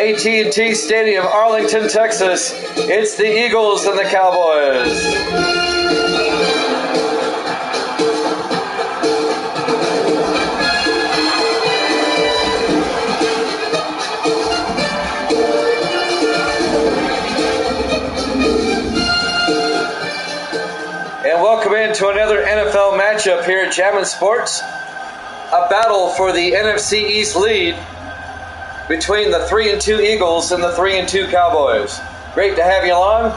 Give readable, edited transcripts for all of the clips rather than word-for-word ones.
AT&T Stadium, Arlington, Texas. It's the Eagles and the Cowboys. And welcome into another NFL matchup here at Jammin' Sports. A battle for the NFC East lead between the 3-2 Eagles and the 3-2 Cowboys. Great to have you along.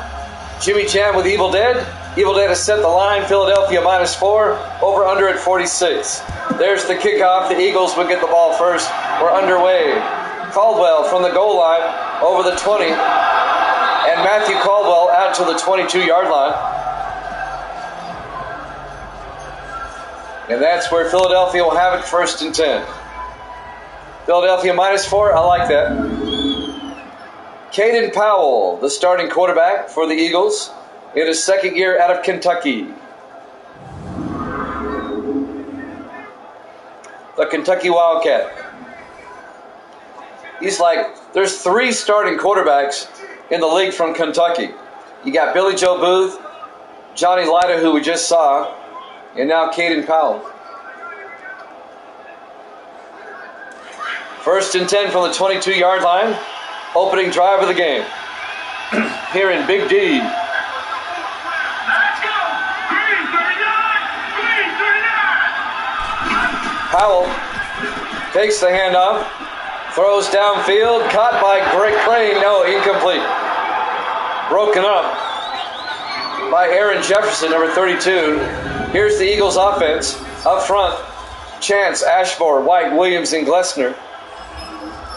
Jimmy Jam with Evil Dead. Evil Dead has set the line. Philadelphia -4. Over under at 46. There's the kickoff. The Eagles would get the ball first. We're underway. Caldwell from the goal line over the 20. And Matthew Caldwell out to the 22-yard line. And that's where Philadelphia will have it, 1st and 10. Philadelphia -4, I like that. Caden Powell, the starting quarterback for the Eagles, in his second year out of Kentucky. The Kentucky Wildcat. There's 3 starting quarterbacks in the league from Kentucky. You got Billy Joe Booth, Johnny Lyda, who we just saw, and now Caden Powell. 1st and 10 from the 22-yard line. Opening drive of the game. Here in Big D. Powell takes the handoff. Throws downfield. Caught by Greg Crane. No, incomplete. Broken up by Aaron Jefferson, number 32. Here's the Eagles offense. Up front, Chance, Ashmore, White, Williams, and Glessner.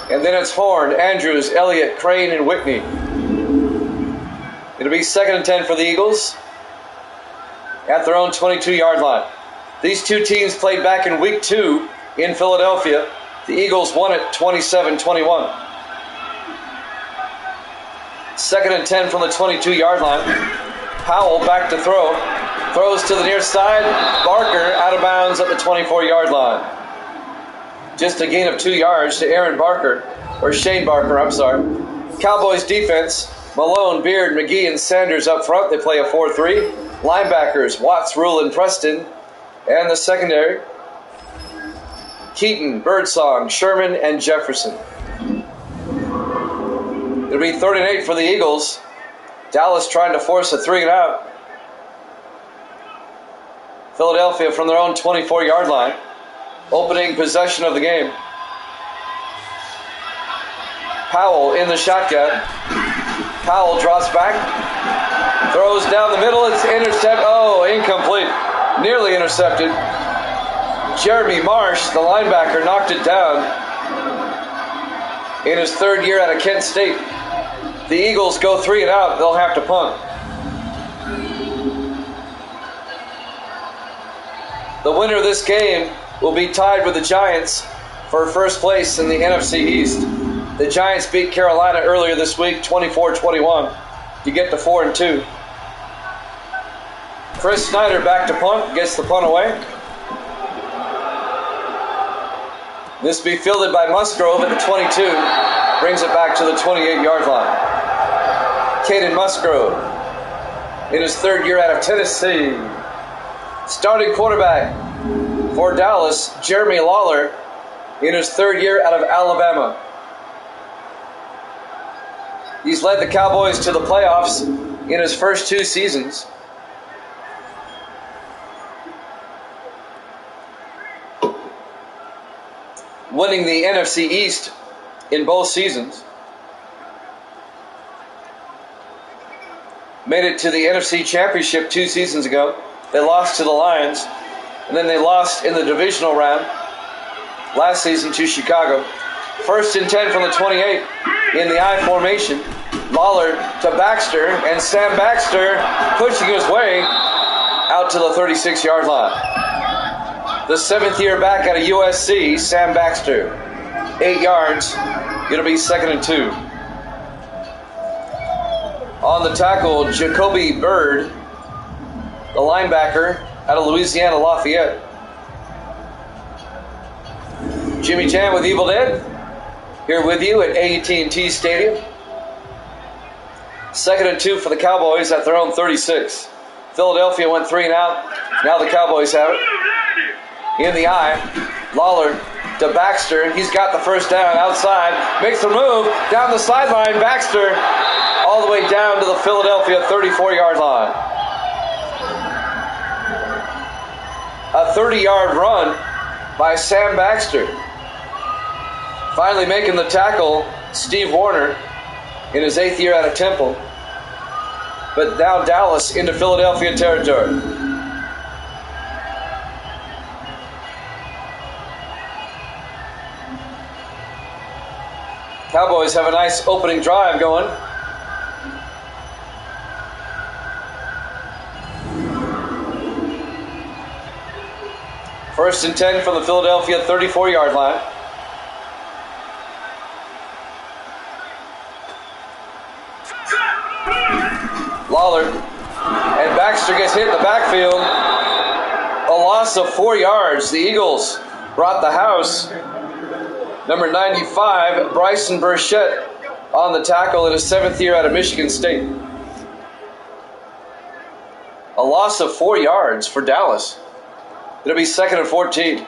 And then it's Horn, Andrews, Elliott, Crane, and Whitney. It'll be 2nd and 10 for the Eagles at their own 22-yard line. These two teams played back in Week 2 in Philadelphia. The Eagles won it 27-21. 2nd and 10 from the 22-yard line. Powell back to throw. Throws to the near side. Barker out of bounds at the 24-yard line. Just a gain of 2 yards to Shane Barker, I'm sorry. Cowboys defense, Malone, Beard, McGee, and Sanders up front. They play a 4-3. Linebackers, Watts, Rule, and Preston. And the secondary, Keaton, Birdsong, Sherman, and Jefferson. It'll be 3rd and 8 for the Eagles. Dallas trying to force a 3-and-out. Philadelphia from their own 24-yard line. Opening possession of the game. Powell in the shotgun. Powell drops back. Throws down the middle. It's intercepted. Oh, incomplete. Nearly intercepted. Jeremy Marsh, the linebacker, knocked it down. In his 3rd year out of Kent State. The Eagles go 3-and-out. They'll have to punt. The winner of this game will be tied with the Giants for 1st place in the NFC East. The Giants beat Carolina earlier this week, 24-21, to get to 4-2. Chris Snyder back to punt, gets the punt away. This will be fielded by Musgrove at the 22, brings it back to the 28-yard line. Caden Musgrove, in his 3rd year out of Tennessee. Starting quarterback for Dallas, Jeremy Lawler, in his 3rd year out of Alabama. He's led the Cowboys to the playoffs in his first 2 seasons. Winning the NFC East in both seasons. Made it to the NFC Championship 2 seasons ago. They lost to the Lions. And then they lost in the divisional round last season to Chicago. 1st and 10 from the 28 in the I formation. Lawler to Baxter, and Sam Baxter pushing his way out to the 36-yard line. The 7th year back out of USC, Sam Baxter. 8 yards. It'll be 2nd and 2. On the tackle, Jacoby Byrd, the linebacker out of Louisiana Lafayette. Jimmy Jam with Evil Dead. here with you at AT&T Stadium. 2nd and 2 for the Cowboys at their own 36. Philadelphia went 3 and out. Now the Cowboys have it. In the eye, Lawler to Baxter. He's got the first down outside. Makes the move down the sideline. Baxter all the way down to the Philadelphia 34-yard line. A 30-yard run by Sam Baxter. Finally making the tackle, Steve Warner, in his 8th year out of Temple. But now Dallas into Philadelphia territory. Cowboys have a nice opening drive going. First and 10 from the Philadelphia 34-yard line. Lawler and Baxter gets hit in the backfield. A loss of 4 yards. The Eagles brought the house. Number 95, Bryson Burchett, on the tackle in his 7th year out of Michigan State. A loss of 4 yards for Dallas. It'll be 2nd and 14.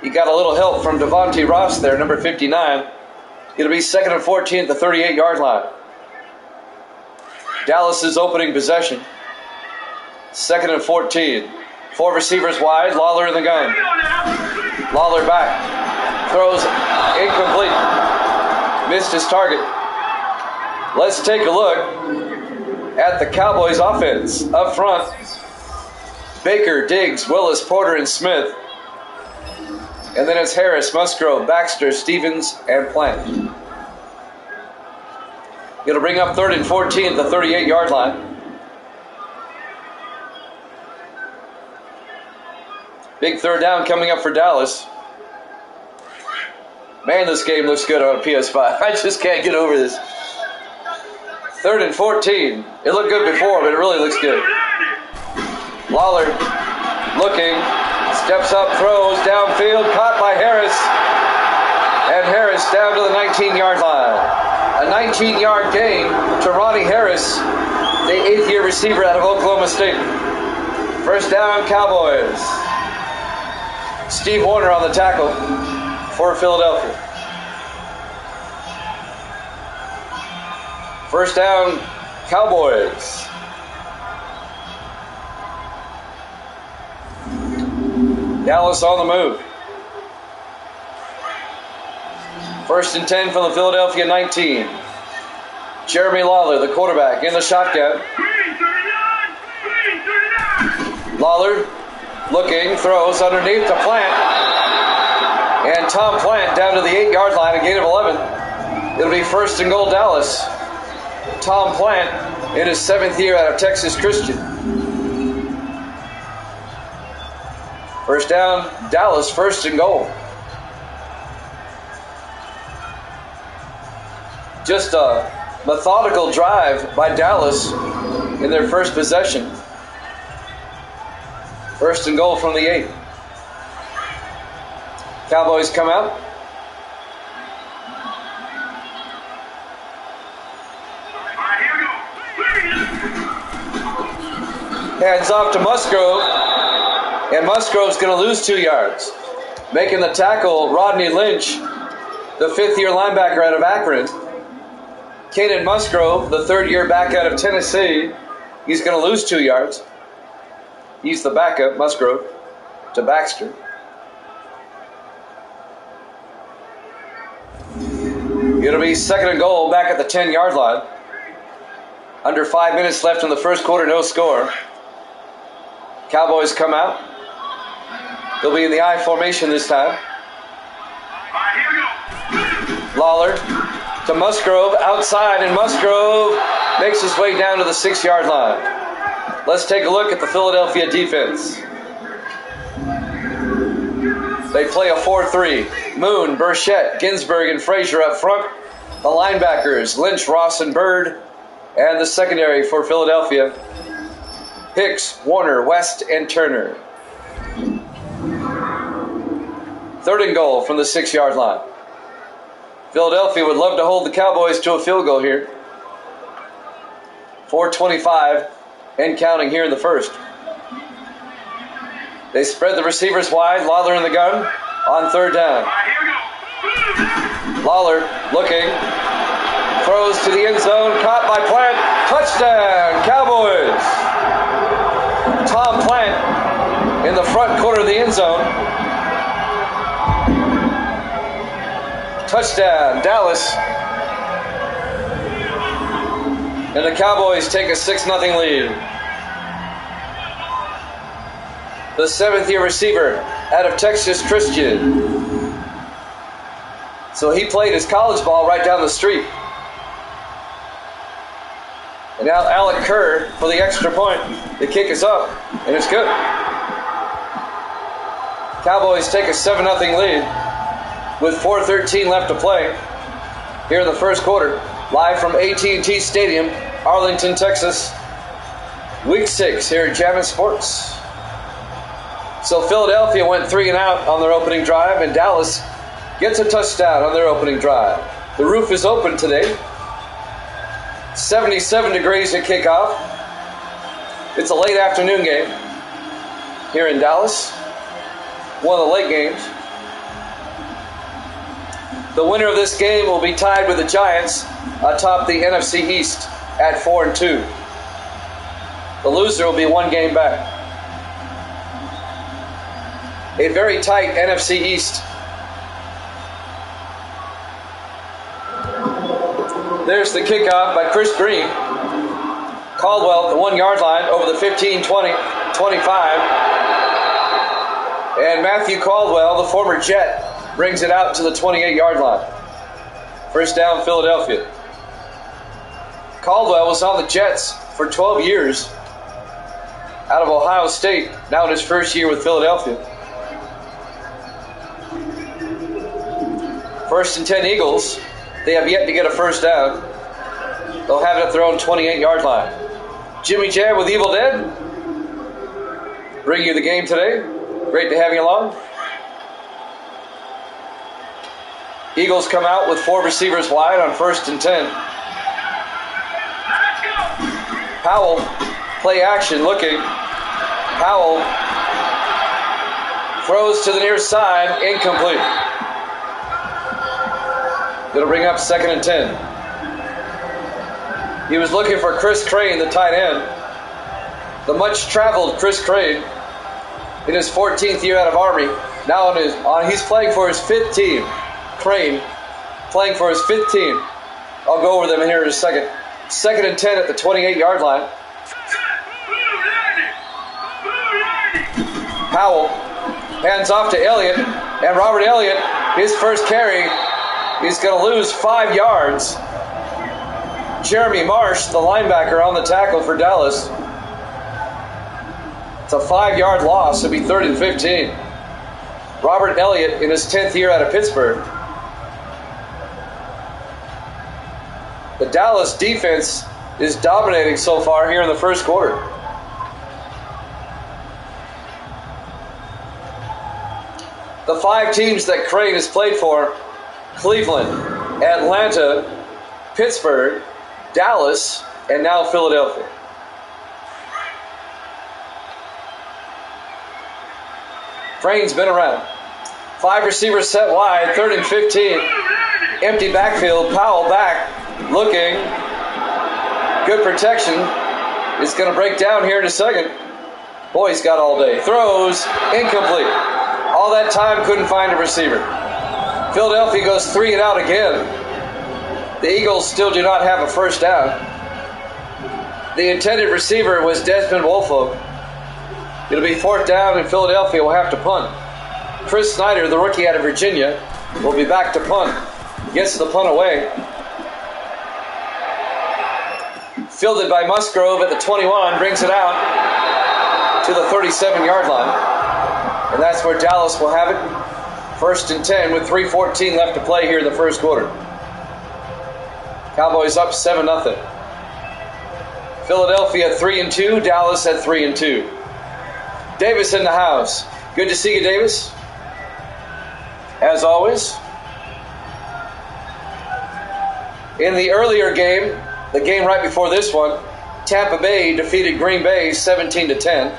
You got a little help from Devontae Ross there, number 59. It'll be 2nd and 14 at the 38-yard line. Dallas's opening possession. 2nd and 14. 4 receivers wide, Lawler in the gun. Lawler back. Throws incomplete. Missed his target. Let's take a look at the Cowboys offense. Up front, Baker, Diggs, Willis, Porter, and Smith. And then it's Harris, Musgrove, Baxter, Stevens, and Plant. It'll bring up 3rd and 14 at the 38-yard line. Big third down coming up for Dallas. Man, this game looks good on a PS5. I just can't get over this. 3rd and 14. It looked good before, but it really looks good. Lawler looking, steps up, throws downfield, caught by Harris. And Harris down to the 19-yard line. A 19-yard gain to Ronnie Harris, the 8th year receiver out of Oklahoma State. First down, Cowboys. Steve Warner on the tackle for Philadelphia. First down, Cowboys. Dallas on the move. First and 10 from the Philadelphia 19. Jeremy Lawler, the quarterback, in the shotgun. Lawler looking, throws underneath to Plant. And Tom Plant down to the 8-yard line, a gain of 11. It'll be 1st and goal, Dallas. Tom Plant in his 7th year out of Texas Christian. First down, Dallas, 1st and goal. Just a methodical drive by Dallas in their first possession. 1st and goal from the 8. Cowboys come out. Hands off to Musgrove. And Musgrove's going to lose 2 yards. Making the tackle, Rodney Lynch, the 5th year linebacker out of Akron. Caden Musgrove, the 3rd year back out of Tennessee. He's going to lose 2 yards. He's the backup, Musgrove, to Baxter. It'll be 2nd and goal back at the 10-yard line. Under 5 minutes left in the first quarter, no score. Cowboys come out. They'll be in the I formation this time. Lawler to Musgrove, outside, and Musgrove makes his way down to the 6-yard line. Let's take a look at the Philadelphia defense. They play a 4-3. Moon, Burchett, Ginsburg, and Frazier up front. The linebackers, Lynch, Ross, and Bird. And the secondary for Philadelphia, Hicks, Warner, West, and Turner. 3rd and goal from the 6-yard line. Philadelphia would love to hold the Cowboys to a field goal here. 4:25 and counting here in the first. They spread the receivers wide. Lawler in the gun on 3rd down. Lawler looking. Throws to the end zone. Caught by Plant. Touchdown, Cowboys. Tom Plant in the front corner of the end zone. Touchdown, Dallas. And the Cowboys take a 6-0 lead. The 7th-year receiver out of Texas Christian. So he played his college ball right down the street. And now Alec Kerr for the extra point. The kick is up, and it's good. Cowboys take a 7-0 lead with 4:13 left to play here in the first quarter. Live from AT&T Stadium, Arlington, Texas. Week 6 here at Jammin' Sports. So Philadelphia went 3 and out on their opening drive, and Dallas gets a touchdown on their opening drive. The roof is open today. 77 degrees at kickoff. It's a late afternoon game here in Dallas. One of the late games. The winner of this game will be tied with the Giants atop the NFC East at 4-2. The loser will be 1 game back. A very tight NFC East. There's the kickoff by Chris Green. Caldwell at the 1-yard line over the 15, 20, 25. And Matthew Caldwell, the former Jet, brings it out to the 28-yard line. First down, Philadelphia. Caldwell was on the Jets for 12 years out of Ohio State, now in his first year with Philadelphia. 1st and 10 Eagles. They have yet to get a first down. They'll have it at their own 28-yard line. Jimmy Jam with Evil Dead. Bring you the game today. Great to have you along. Eagles come out with 4 receivers wide on 1st and 10. Powell, play action, looking. Powell throws to the near side, incomplete. It'll bring up 2nd and 10. He was looking for Chris Crane, the tight end. The much-traveled Chris Crane in his 14th year out of Army. Now he's playing for his 5th team. Crane playing for his 5th team. I'll go over them here in a second. 2nd and 10 at the 28-yard line. Powell hands off to Elliott, and Robert Elliott, his first carry, is going to lose 5 yards. Jeremy Marsh, the linebacker, on the tackle for Dallas. It's a 5-yard loss. It'll be 3rd and 15. Robert Elliott in his 10th year out of Pittsburgh. The Dallas defense is dominating so far here in the first quarter. The 5 teams that Crane has played for: Cleveland, Atlanta, Pittsburgh, Dallas, and now Philadelphia. Crane's been around. 5 receivers set wide, 3rd and 15. Empty backfield, Powell back, looking. Good protection. It's going to break down here in a second. Boy, he's got all day. Throws, incomplete. All that time, couldn't find a receiver. Philadelphia goes 3 and out again. The Eagles still do not have a first down. The intended receiver was Desmond Wolfo. It'll be 4th down, and Philadelphia will have to punt. Chris Snyder, the rookie out of Virginia, will be back to punt. Gets the punt away. Fielded by Musgrove at the 21, brings it out to the 37-yard line. And that's where Dallas will have it. 1st and 10 with 3:14 left to play here in the first quarter. Cowboys up 7-0. Philadelphia 3-2, Dallas at 3-2. Davis in the house. Good to see you, Davis. as always. In the earlier game, the game right before this one, Tampa Bay defeated Green Bay 17-10.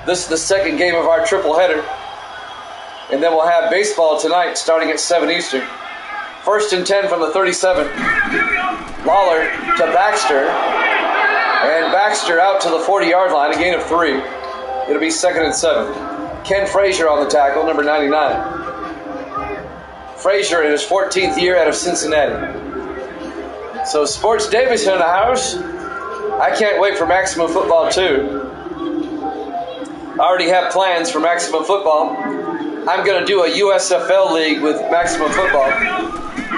This is the second game of our triple header. And then we'll have baseball tonight starting at 7 Eastern. 1st and 10 from the 37. Lawler to Baxter. And Baxter out to the 40-yard line, a gain of 3. It'll be 2nd and 7. Ken Frazier on the tackle, number 99. Frazier in his 14th year out of Cincinnati. So Sports Davis in the house. I can't wait for Maximum Football 2. I already have plans for Maximum Football. I'm going to do a USFL league with Maximum Football.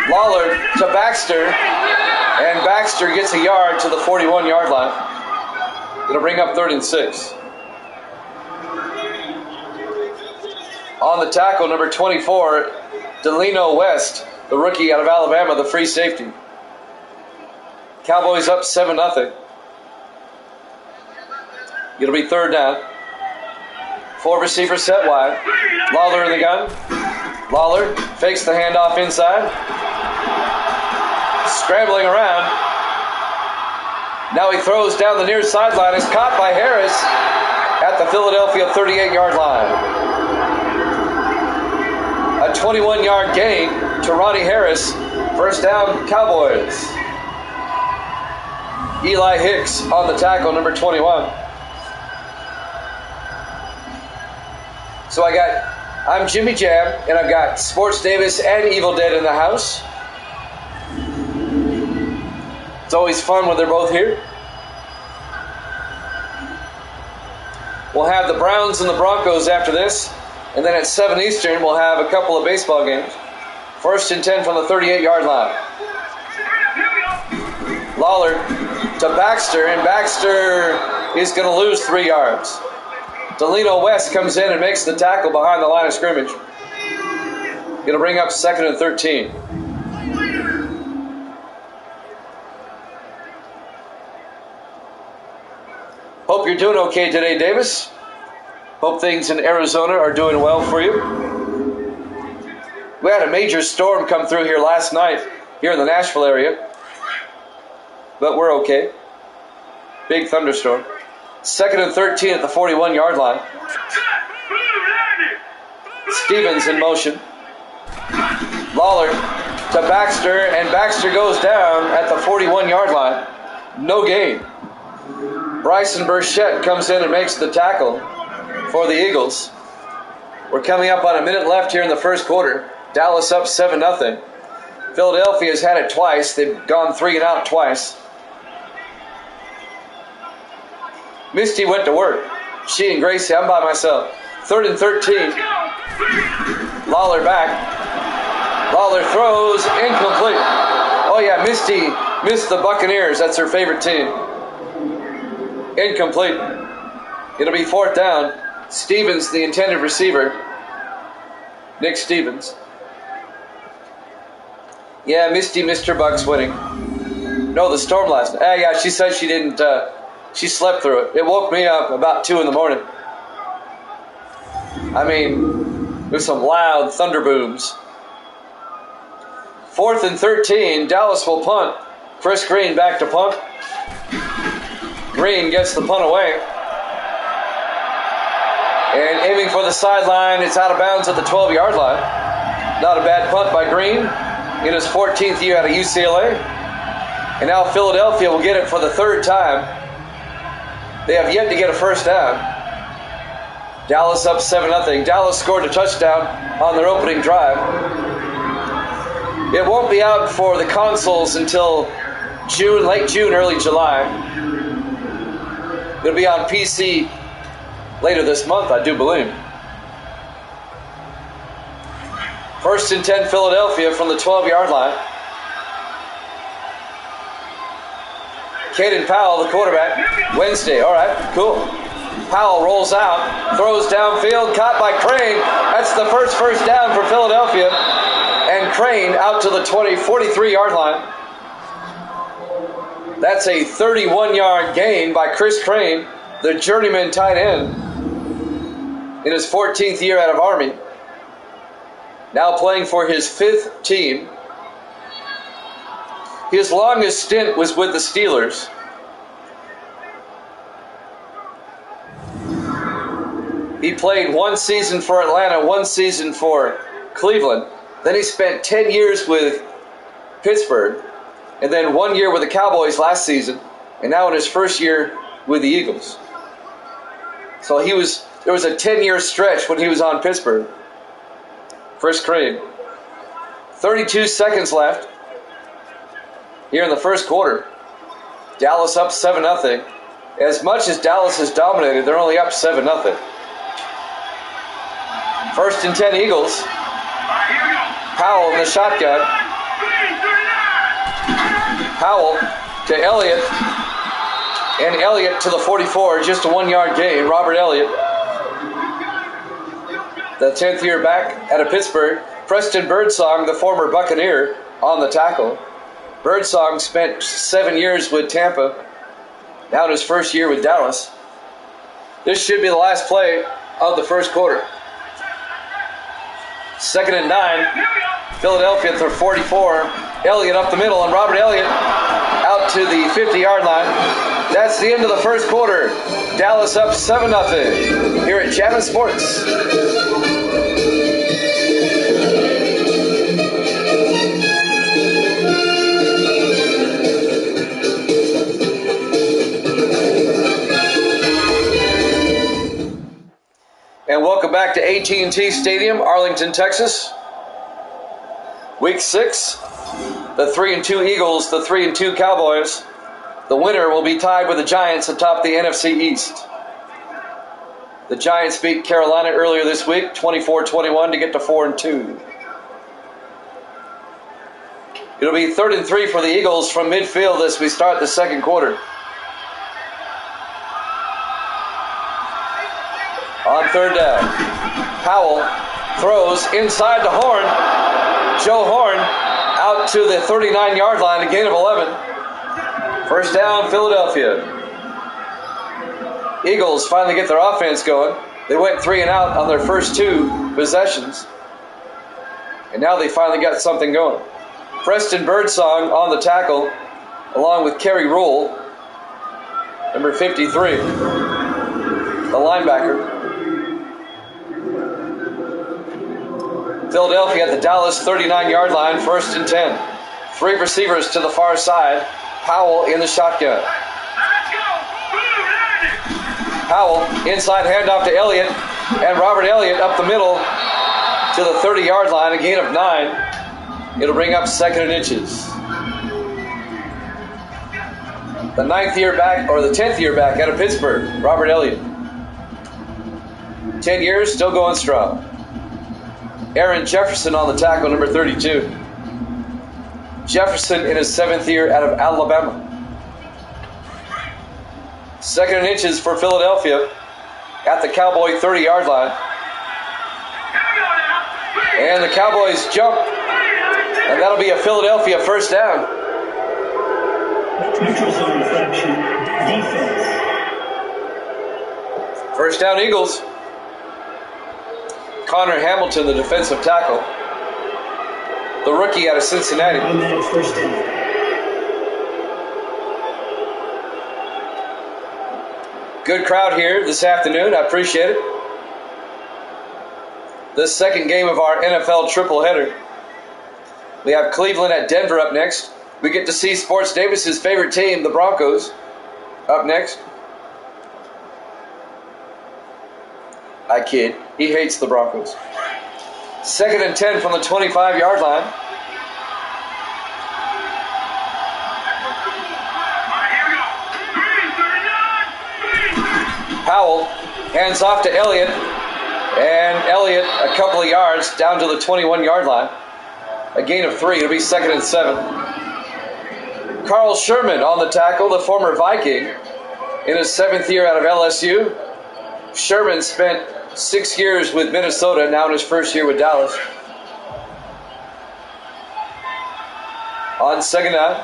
Lawler to Baxter, and Baxter gets a yard to the 41-yard line. It'll bring up 3rd and 6. On the tackle, number 24, Delino West, the rookie out of Alabama, the free safety. Cowboys up 7-0. It'll be 3rd down. 4 receivers set wide. Lawler in the gun. Lawler fakes the handoff inside. Scrambling around. Now he throws down the near sideline. Is caught by Harris at the Philadelphia 38-yard line. A 21-yard gain to Ronnie Harris. 1st down, Cowboys. Eli Hicks on the tackle, number 21. So I'm Jimmy Jam, and I've got Sports Davis and Evil Dead in the house. It's always fun when they're both here. We'll have the Browns and the Broncos after this, and then at 7 Eastern, we'll have a couple of baseball games. 1st and 10 from the 38-yard line. Lawler to Baxter, and Baxter is going to lose 3 yards. Delino West comes in and makes the tackle behind the line of scrimmage. Going to bring up 2nd and 13. Hope you're doing okay today, Davis. Hope things in Arizona are doing well for you. We had a major storm come through here last night, here in the Nashville area. But we're okay. Big thunderstorm. 2nd and 13 at the 41-yard line. Stevens in motion. Lawler to Baxter, and Baxter goes down at the 41-yard line. No gain. Bryson Burchett comes in and makes the tackle for the Eagles. We're coming up on a minute left here in the first quarter. Dallas up 7-0. Philadelphia's had it twice. They've gone 3 and out twice. Misty went to work. She and Gracie, I'm by myself. 3rd and 13. Lawler back. Lawler throws, incomplete. Oh yeah, Misty missed the Buccaneers. That's her favorite team. Incomplete. It'll be 4th down. Stevens, the intended receiver. Nick Stevens. Yeah, Misty missed her Bucks winning. No, the storm last night. Yeah, she said she didn't... She slept through it. It woke me up about 2 in the morning. I mean, there's some loud thunder booms. 4th and 13. Dallas will punt. Chris Green back to punt. Green gets the punt away. And aiming for the sideline, it's out of bounds at the 12-yard line. Not a bad punt by Green in his 14th year out of UCLA. And now Philadelphia will get it for the 3rd time. They have yet to get a 1st down. Dallas up 7-0. Dallas scored a touchdown on their opening drive. It won't be out for the consoles until June, late June, early July. It'll be on PC later this month, I do believe. 1st and 10 Philadelphia from the 12-yard line. Caden Powell, the quarterback. Wednesday, all right, cool. Powell rolls out, throws downfield, caught by Crane. That's the first down for Philadelphia. And Crane out to the 43-yard line. That's a 31-yard gain by Chris Crane, the journeyman tight end, in his 14th year out of Army. now playing for his 5th team. His longest stint was with the Steelers. He played 1 season for Atlanta, 1 season for Cleveland. Then he spent 10 years with Pittsburgh, and then 1 year with the Cowboys last season, and now in his first year with the Eagles. So there was a 10-year stretch when he was on Pittsburgh. First Cream. 32 seconds left here in the first quarter. Dallas up 7-0. As much as Dallas has dominated, they're only up 7-0. First and 10 Eagles. Powell in the shotgun. Powell to Elliott. And Elliott to the 44, just a 1-yard gain. Robert Elliott, the 10th year back out of Pittsburgh. Preston Birdsong, the former Buccaneer, on the tackle. Birdsong spent 7 years with Tampa, now in his first year with Dallas. This should be the last play of the first quarter. 2nd and 9. Philadelphia at their 44. Elliott up the middle, and Robert Elliott out to the 50-yard line. That's the end of the first quarter. Dallas up 7-0 here at Jammin' Sports. And welcome back to AT&T Stadium, Arlington, Texas. Week 6, the 3-2 Eagles, the 3-2 Cowboys. The winner will be tied with the Giants atop the NFC East. The Giants beat Carolina earlier this week, 24-21, to get to 4-2. It'll be 3rd and 3 for the Eagles from midfield as we start the second quarter. On 3rd down, Powell throws inside to Horn. Joe Horn out to the 39-yard line, a gain of 11. First down, Philadelphia. Eagles finally get their offense going. They went 3 and out on their first 2 possessions. And now they finally got something going. Preston Birdsong on the tackle, along with Kerry Rule, number 53, the linebacker. Philadelphia at the Dallas 39-yard line, 1st and 10. 3 receivers to the far side. Powell in the shotgun. Powell, inside handoff to Elliott, and Robert Elliott up the middle to the 30-yard line, a gain of 9. It'll bring up 2nd and inches. The 9th year back, or the 10th year back out of Pittsburgh, Robert Elliott. 10 years, still going strong. Aaron Jefferson on the tackle, number 32. Jefferson in his 7th year out of Alabama. 2nd and inches for Philadelphia at the Cowboy 30-yard line. And the Cowboys jump, and that'll be a Philadelphia first down. Neutral zone infraction, defense. First down, Eagles. Connor Hamilton, the defensive tackle. The rookie out of Cincinnati. First down. Good crowd here this afternoon. I appreciate it. The second game of our NFL tripleheader. We have Cleveland at Denver up next. We get to see Sports Davis's favorite team, the Broncos, up next. I kid. He hates the Broncos. 2nd and 10 from the 25-yard line. Powell hands off to Elliott, and Elliott a couple of yards down to the 21-yard line. A gain of 3. It'll be 2nd and 7. Carl Sherman on the tackle, the former Viking, in his 7th year out of LSU. Sherman spent 6 years with Minnesota, now in his first year with Dallas. On 2nd down,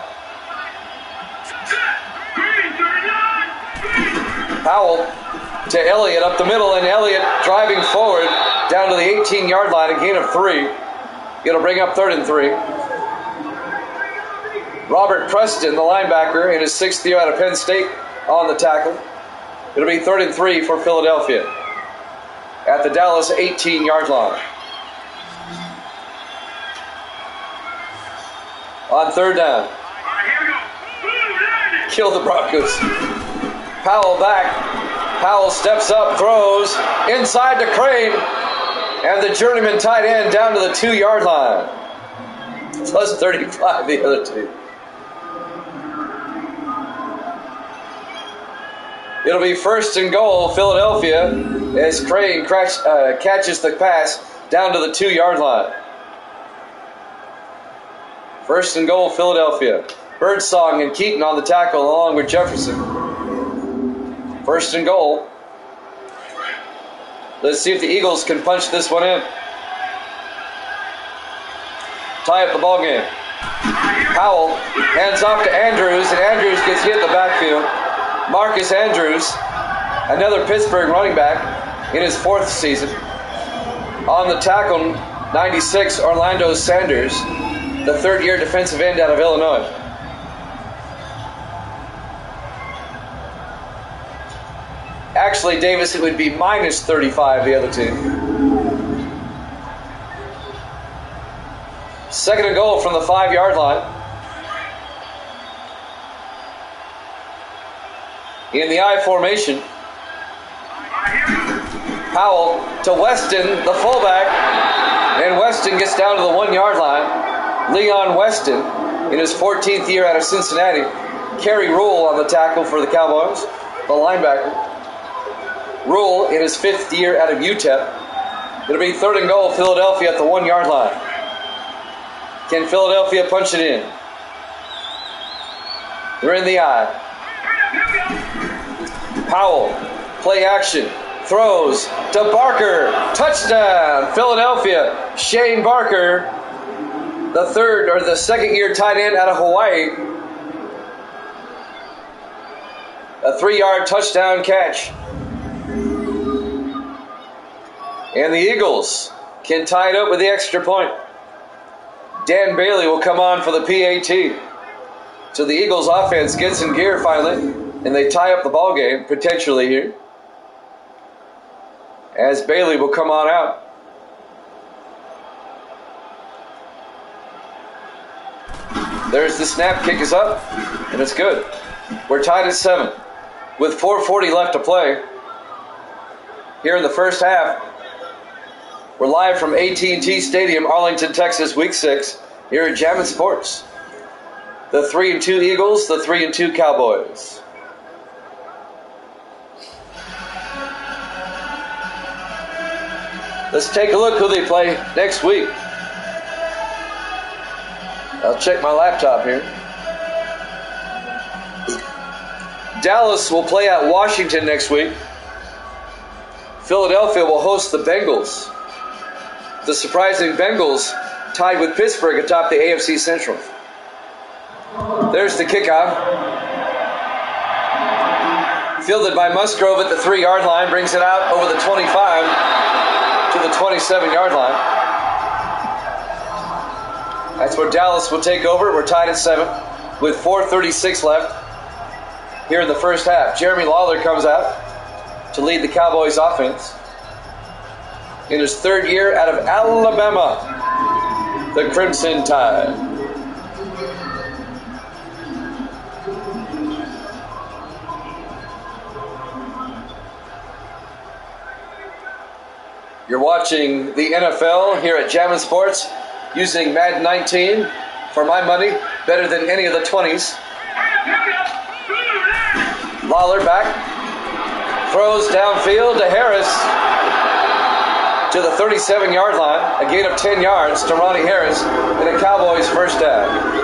Powell to Elliott up the middle, and Elliott driving forward down to the 18-yard line, a gain of 3. It'll bring up 3rd and 3. Robert Preston, the linebacker, in his 6th year out of Penn State, on the tackle. It'll be 3rd and 3 for Philadelphia at the Dallas 18-yard line. On 3rd down. Kill the Broncos. Powell back. Powell steps up, throws inside to Crane, and the journeyman tight end down to the 2-yard line. Plus 35 the other two. It'll be 1st and goal, Philadelphia, as Crane catches the pass down to the 2-yard line. 1st and goal, Philadelphia. Birdsong and Keaton on the tackle along with Jefferson. 1st and goal. Let's see if the Eagles can punch this one in. Tie up the ball game. Powell hands off to Andrews, and Andrews gets hit in the backfield. Marcus Andrews, another Pittsburgh running back in his 4th season. On the tackle, 96, Orlando Sanders, the 3rd-year defensive end out of Illinois. Actually, Davis, it would be minus 35, the other team. 2nd and goal from the 5-yard line. In the I formation. Powell to Weston, the fullback. And Weston gets down to the 1-yard line. Leon Weston, in his 14th year out of Cincinnati. Kerry Rule on the tackle for the Cowboys, the linebacker. Rule in his 5th year out of UTEP. It'll be 3rd and goal, Philadelphia at the 1-yard line. Can Philadelphia punch it in? They're in the I. Powell, play action, throws to Barker, touchdown, Philadelphia. Shane Barker, the 2nd-year tight end out of Hawaii. A 3-yard touchdown catch. And the Eagles can tie it up with the extra point. Dan Bailey will come on for the PAT. So the Eagles offense gets in gear finally, and they tie up the ball game potentially here. As Bailey will come on out. There's the snap, kick is up, and it's good. We're tied at 7 with 4:40 left to play here in the first half. We're live from AT&T Stadium, Arlington, Texas, Week 6, here at Jammin' Sports. The 3-2 Eagles, the 3-2 Cowboys. Let's take a look who they play next week. I'll check my laptop here. Dallas will play at Washington next week. Philadelphia will host the Bengals. The surprising Bengals tied with Pittsburgh atop the AFC Central. There's the kickoff. Fielded by Musgrove at the 3-yard line, brings it out over the 25 to the 27-yard line. That's where Dallas will take over. We're tied at 7 with 4:36 left here in the first half. Jeremy Lawler comes out to lead the Cowboys offense. In his 3rd year out of Alabama, the Crimson Tide. You're watching the NFL here at Jammin' Sports using Madden 19. For my money, better than any of the 20s. Lawler back. Throws downfield to Harris. To the 37-yard line. A gain of 10 yards to Ronnie Harris in a Cowboys first down.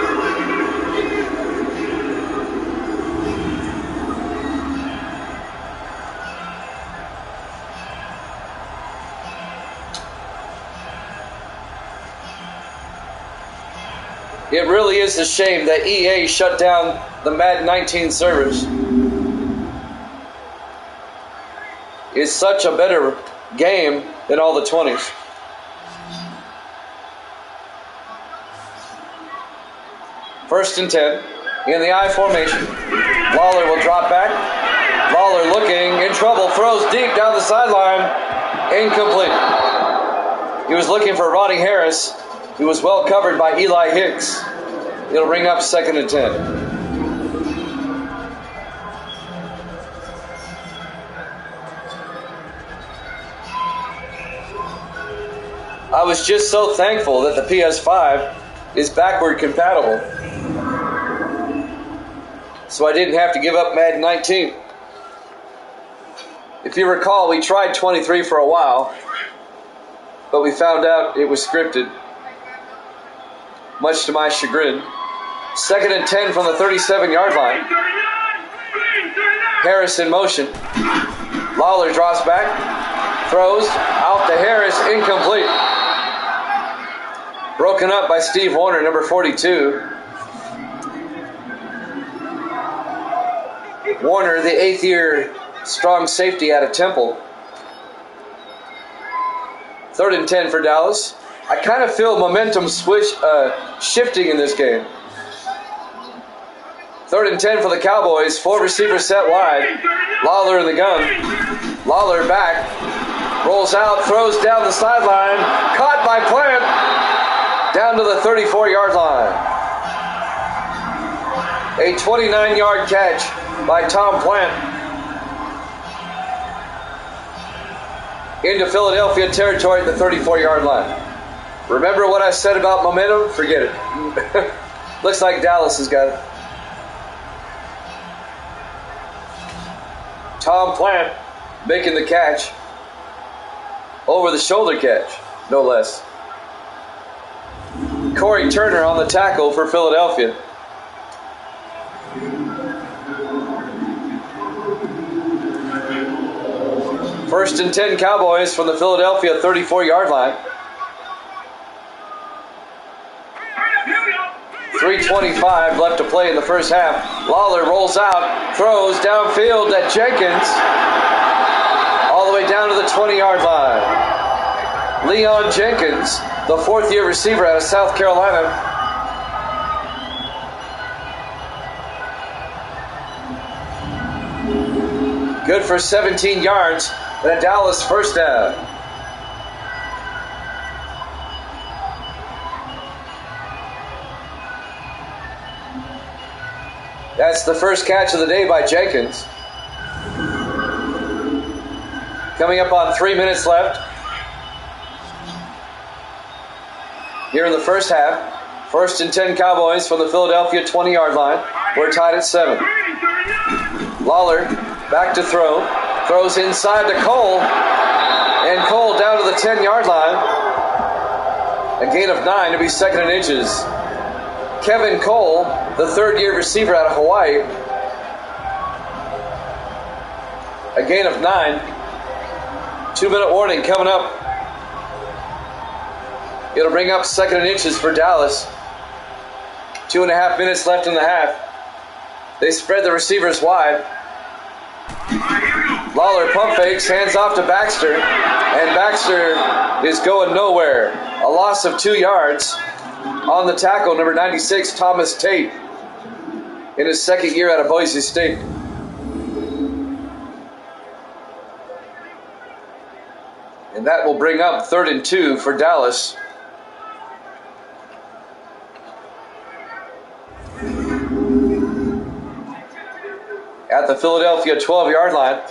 It really is a shame that EA shut down the Madden 19 servers. It's such a better game than all the 20s. First and 10 in the I formation. Lawler will drop back. Lawler looking in trouble, throws deep down the sideline. Incomplete. He was looking for Ronnie Harris. He was well covered by Eli Hicks. It'll bring up second and 10. I was just so thankful that the PS5 is backward compatible, so I didn't have to give up Madden 19. If you recall, we tried 23 for a while, but we found out it was scripted, much to my chagrin. Second and 10 from the 37-yard line. Harris in motion. Lawler drops back, throws out to Harris, incomplete. Broken up by Steve Warner, number 42. Warner, the 8th-year strong safety out of Temple. Third and 10 for Dallas. I kind of feel momentum shifting in this game. Third and 10 for the Cowboys. 4 receivers set wide. Lawler in the gun. Lawler back. Rolls out, throws down the sideline. Caught by Plant. Down to the 34-yard line. A 29-yard catch by Tom Plant. Into Philadelphia territory at the 34-yard line. Remember what I said about momentum? Forget it. Looks like Dallas has got it. Tom Plant making the catch. Over the shoulder catch, no less. Corey Turner on the tackle for Philadelphia. First and 10 Cowboys from the Philadelphia 34-yard line. 3:25 left to play in the first half. Lawler rolls out, throws downfield at Jenkins. All the way down to the 20-yard line. Leon Jenkins, the 4th-year receiver out of South Carolina. Good for 17 yards and a Dallas first down. That's the first catch of the day by Jenkins. Coming up on 3 minutes left. Here in the first half. First and 10 Cowboys from the Philadelphia 20-yard line. We're tied at 7. Lawler back to throw. Throws inside to Cole. And Cole down to the 10-yard line. A gain of 9 to be second in inches. Kevin Cole, the 3rd-year receiver out of Hawaii. A gain of 9. 2-minute warning coming up. It'll bring up second in inches for Dallas. 2.5 minutes left in the half. They spread the receivers wide. Lawler pump fakes, hands off to Baxter. And Baxter is going nowhere. A loss of 2 yards. On the tackle, number 96, Thomas Tate. In his 2nd year out of Boise State. And that will bring up 3rd and 2 for Dallas. At the Philadelphia 12-yard line.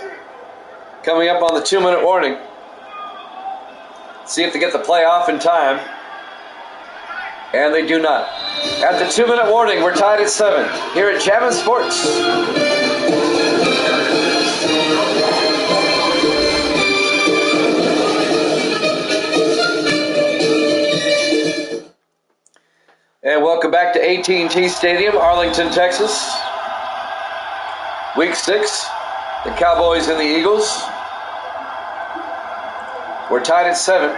Coming up on the 2-minute warning. See if they get the play off in time. And they do not. At the 2-minute warning, we're tied at 7. Here at Jammin' Sports. And welcome back to AT&T Stadium, Arlington, Texas. Week 6, the Cowboys and the Eagles. We're tied at 7.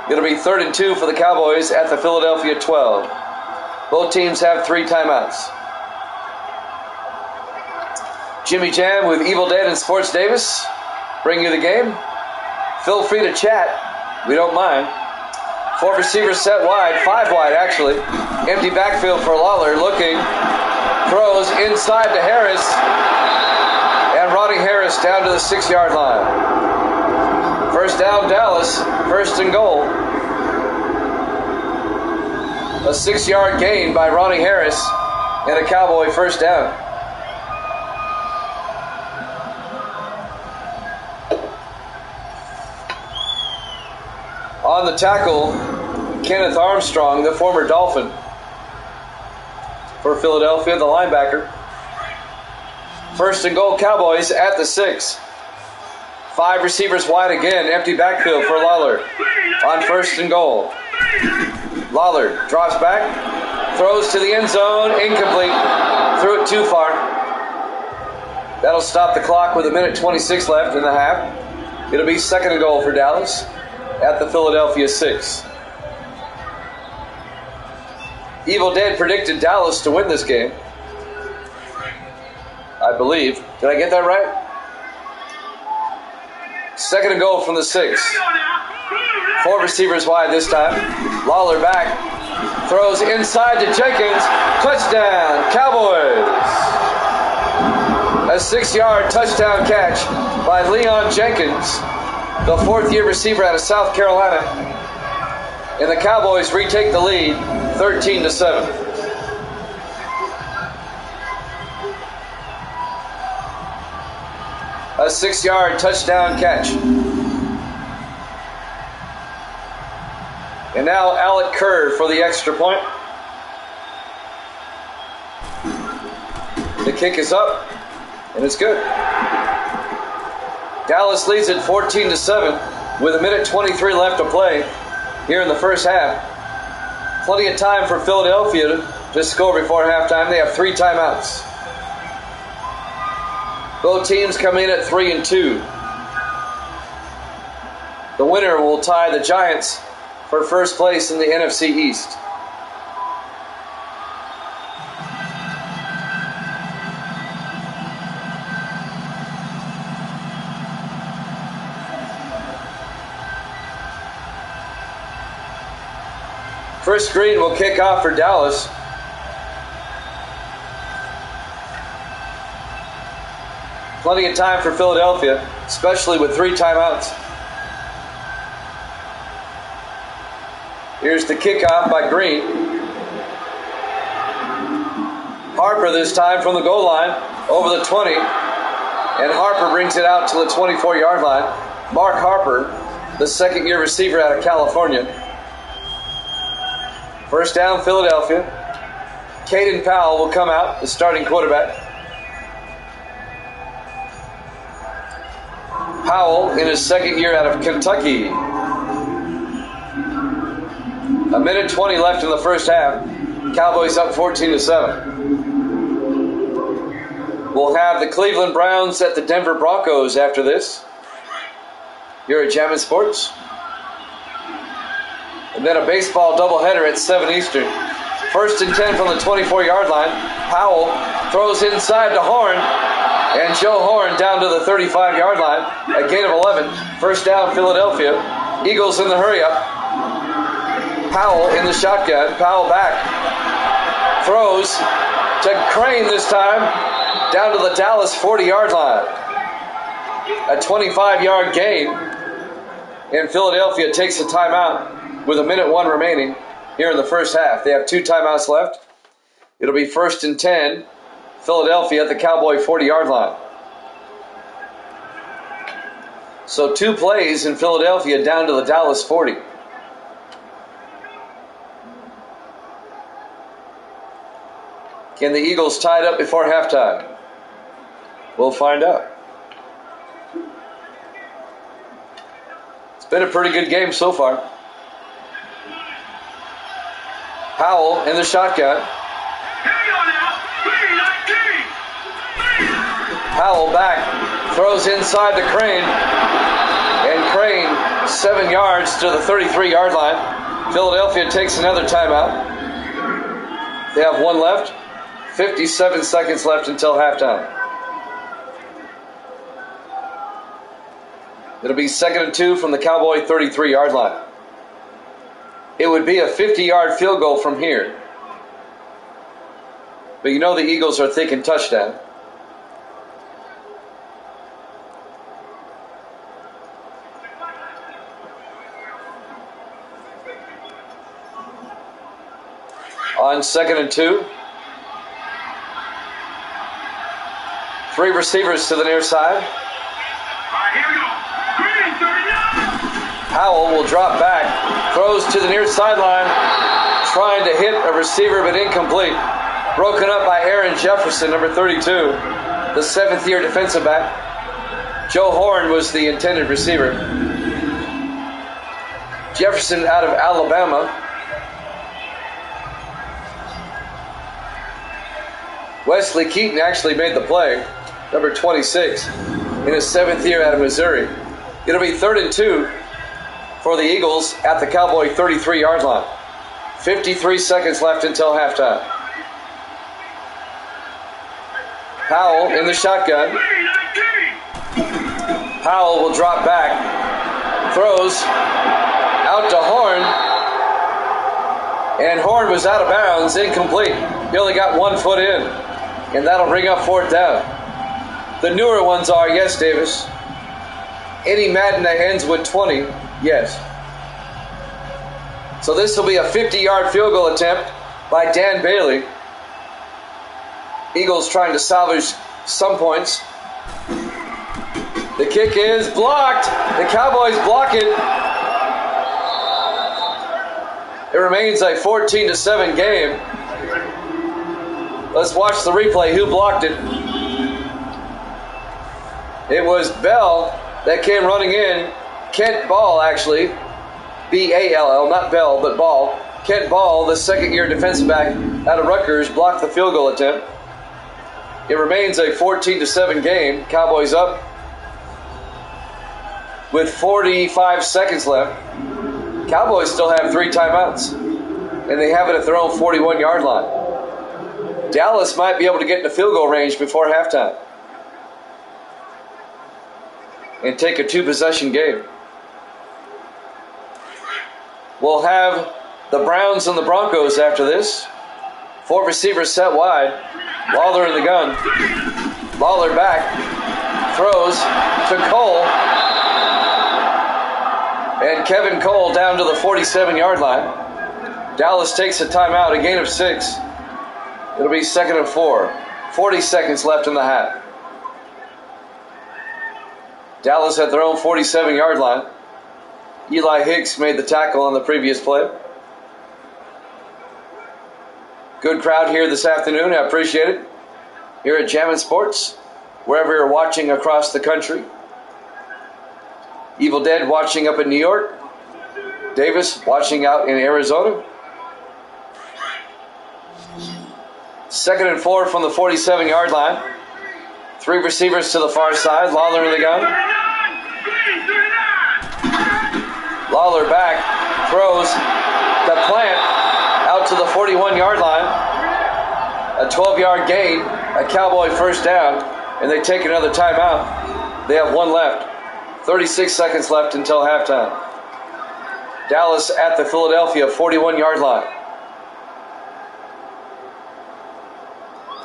It'll be 3rd and 2 for the Cowboys at the Philadelphia 12. Both teams have 3 timeouts. Jimmy Jam with Evil Dead and Sports Davis bring you the game. Feel free to chat. We don't mind. Four receivers set wide, five wide actually. Empty backfield for Lawler, looking, throws inside to Harris, and Ronnie Harris down to the 6-yard line. First down Dallas, first and goal. A 6-yard gain by Ronnie Harris and a Cowboy first down. On the tackle, Kenneth Armstrong, the former Dolphin for Philadelphia, the linebacker. First and goal, Cowboys at the 6. Five receivers wide again, empty backfield for Lawler on first and goal. Lawler drops back, throws to the end zone, incomplete, threw it too far. That'll stop the clock with 1:26 left in the half. It'll be second and goal for Dallas at the Philadelphia 6. Evil Dead predicted Dallas to win this game, I believe. Did I get that right? Second and goal from the 6. Four receivers wide this time. Lawler back, throws inside to Jenkins. Touchdown, Cowboys! A 6-yard touchdown catch by Leon Jenkins, the fourth-year receiver out of South Carolina. And the Cowboys retake the lead, 13-7. A 6-yard touchdown catch. And now Alec Kerr for the extra point. The kick is up, and it's good. Dallas leads it 14-7 with 1:23 left to play here in the first half. Plenty of time for Philadelphia to score before halftime. They have 3 timeouts. Both teams come in at 3-2. The winner will tie the Giants for first place in the NFC East. First Green will kick off for Dallas. Plenty of time for Philadelphia, especially with 3 timeouts. Here's the kickoff by Green. Harper this time from the goal line, over the 20. And Harper brings it out to the 24-yard line. Mark Harper, the second-year receiver out of California. First down, Philadelphia. Caden Powell will come out, the starting quarterback. Powell in his second year out of Kentucky. 1:20 left in the first half. Cowboys up 14-7. We'll have the Cleveland Browns at the Denver Broncos after this. You're at Jammin' Sports. And then a baseball doubleheader at 7 Eastern. First and 10 from the 24-yard line. Powell throws inside to Horn. And Joe Horn down to the 35-yard line. A gain of 11. First down, Philadelphia. Eagles in the hurry-up. Powell in the shotgun. Powell back. Throws to Crane this time. Down to the Dallas 40-yard line. A 25-yard gain. And Philadelphia takes a timeout with 1:01 remaining here in the first half. They have 2 timeouts left. It'll be first and 10. Philadelphia at the Cowboy 40-yard line. So 2 plays in Philadelphia down to the Dallas 40. Can the Eagles tie it up before halftime? We'll find out. It's been a pretty good game so far. Powell in the shotgun. Powell back, throws inside to Crane, and Crane 7 yards to the 33-yard line. Philadelphia takes another timeout. They have 1 left, 57 seconds left until halftime. It'll be second and 2 from the Cowboy 33-yard line. it would be a 50-yard field goal from here. But you know the Eagles are thinking touchdown. On 2nd and 2. 3 receivers to the near side. Powell will drop back. Throws to the near sideline. Trying to hit a receiver but incomplete. Broken up by Aaron Jefferson, number 32. The 7th-year defensive back. Joe Horn was the intended receiver. Jefferson out of Alabama. Wesley Keaton actually made the play, number 26, in his 7th year out of Missouri. It'll be 3rd and 2 for the Eagles at the Cowboy 33-yard line. 53 seconds left until halftime. Powell in the shotgun. Powell will drop back. Throws out to Horn. And Horn was out of bounds, incomplete. He only got 1 foot in. And that'll bring up 4th down. The newer ones are, yes, Davis. Any Madden that ends with 20, yes. So this will be a 50-yard field goal attempt by Dan Bailey. Eagles trying to salvage some points. The kick is blocked. The Cowboys block it. It remains a 14-7 game. Let's watch the replay. Who blocked it? It was Bell that came running in. Kent Ball, actually. B-A-L-L, not Bell, but Ball. Kent Ball, the 2nd-year defensive back out of Rutgers, blocked the field goal attempt. It remains a 14-7 game. Cowboys up with 45 seconds left. Cowboys still have 3 timeouts, and they have it at their own 41-yard line. Dallas might be able to get into field goal range before halftime and take a 2-possession game. We'll have the Browns and the Broncos after this. 4 receivers set wide. Lawler in the gun. Lawler back. Throws to Cole. And Kevin Cole down to the 47-yard line. Dallas takes a timeout, a gain of 6. It'll be 2nd and 4. 40 seconds left in the half. Dallas at their own 47-yard line. Eli Hicks made the tackle on the previous play. Good crowd here this afternoon. I appreciate it. Here at Jammin' Sports, wherever you're watching across the country. Evil Dead watching up in New York. Davis watching out in Arizona. 2nd and 4 from the 47-yard line. 3 receivers to the far side. Lawler in the gun. Lawler back. Throws to Plant out to the 41-yard line. A 12-yard gain. A Cowboy first down. And they take another timeout. They have 1 left. 36 seconds left until halftime. Dallas at the Philadelphia 41-yard line.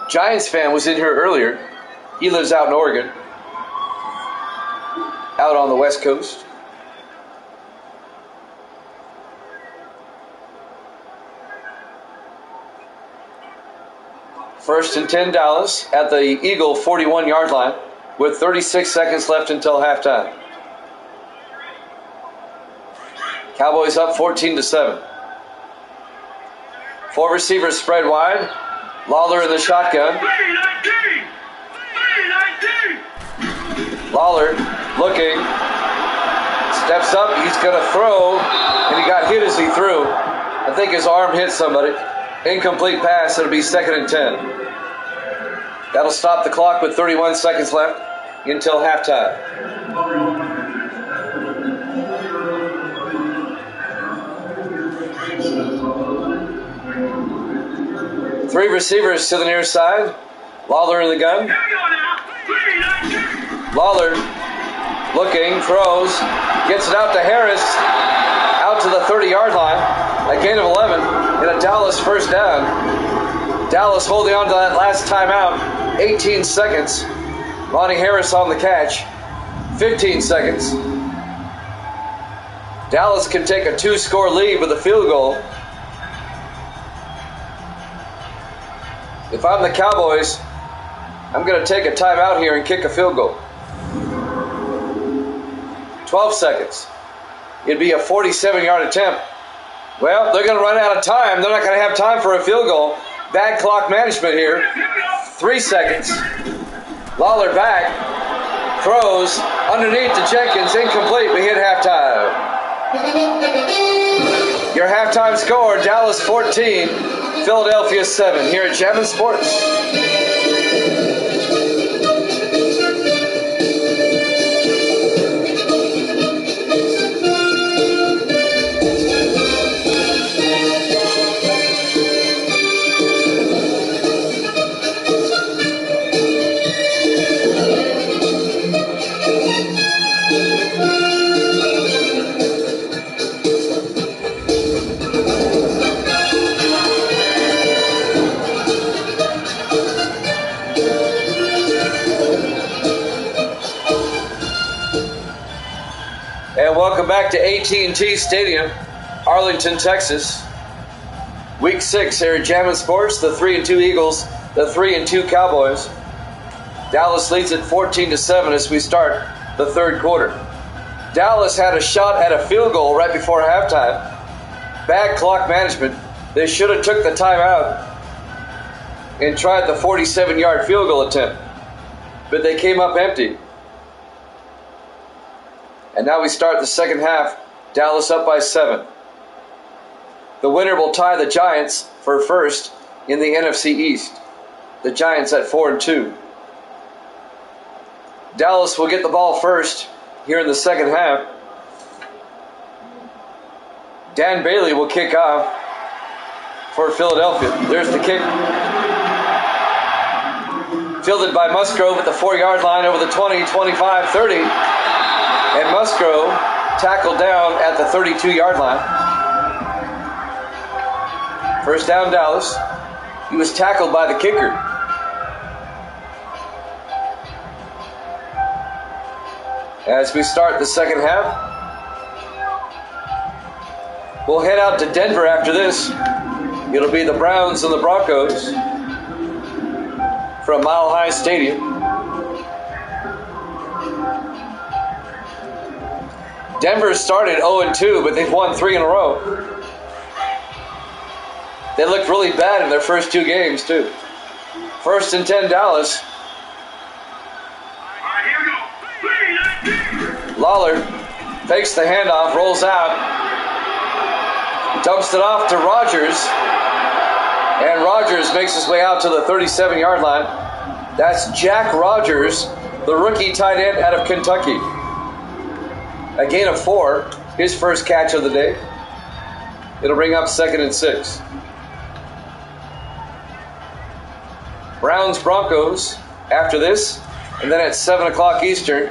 Giants fan was in here earlier. He lives out in Oregon. Out on the West Coast. First and 10 Dallas at the Eagle 41-yard line with 36 seconds left until halftime. Cowboys up 14-7. 4 receivers spread wide. Lawler in the shotgun. Lawler looking. Steps up. He's going to throw. And he got hit as he threw. I think his arm hit somebody. Incomplete pass. It'll be 2nd and 10. That'll stop the clock with 31 seconds left until halftime. Three receivers to the near side. Lawler in the gun. Lawler looking, throws, gets it out to Harris, out to the 30-yard line. A gain of 11 and a Dallas first down. Dallas holding on to that last timeout. 18 seconds. Ronnie Harris on the catch. 15 seconds. Dallas can take a 2-score lead with a field goal. If I'm the Cowboys, I'm going to take a timeout here and kick a field goal. 12 seconds. It'd be a 47-yard attempt. Well, they're going to run out of time. They're not going to have time for a field goal. Bad clock management here. 3 seconds. Lawler back. Throws underneath to Jenkins. Incomplete. We hit halftime. Your halftime score, Dallas 14, Philadelphia 7, here at Jammin' Sports. And welcome back to AT&T Stadium, Arlington, Texas. Week 6 here at Jammin' Sports. The 3-2 Eagles, the 3-2 Cowboys. Dallas leads at 14-7 as we start the third quarter. Dallas had a shot at a field goal right before halftime. Bad clock management. They should have took the timeout and tried the 47-yard field goal attempt, but they came up empty. And now we start the second half. Dallas up by 7. The winner will tie the Giants for first in the NFC East. The Giants at 4-2. Dallas will get the ball first here in the second half. Dan Bailey will kick off for Philadelphia. There's the kick. Fielded by Musgrove at the 4-yard line over the 20, 25, 30. And Musgrove tackled down at the 32-yard line. First down, Dallas. He was tackled by the kicker. As we start the second half, we'll head out to Denver after this. It'll be the Browns and the Broncos from Mile High Stadium. Denver started 0-2, but they've won 3 in a row. They looked really bad in their first 2 games, too. First and 10, Dallas. Lawler fakes the handoff, rolls out, dumps it off to Rodgers, and Rodgers makes his way out to the 37-yard line. That's Jack Rodgers, the rookie tight end out of Kentucky. A gain of 4, his first catch of the day. It'll bring up 2nd and 6. Browns, Broncos after this, and then at 7 o'clock Eastern,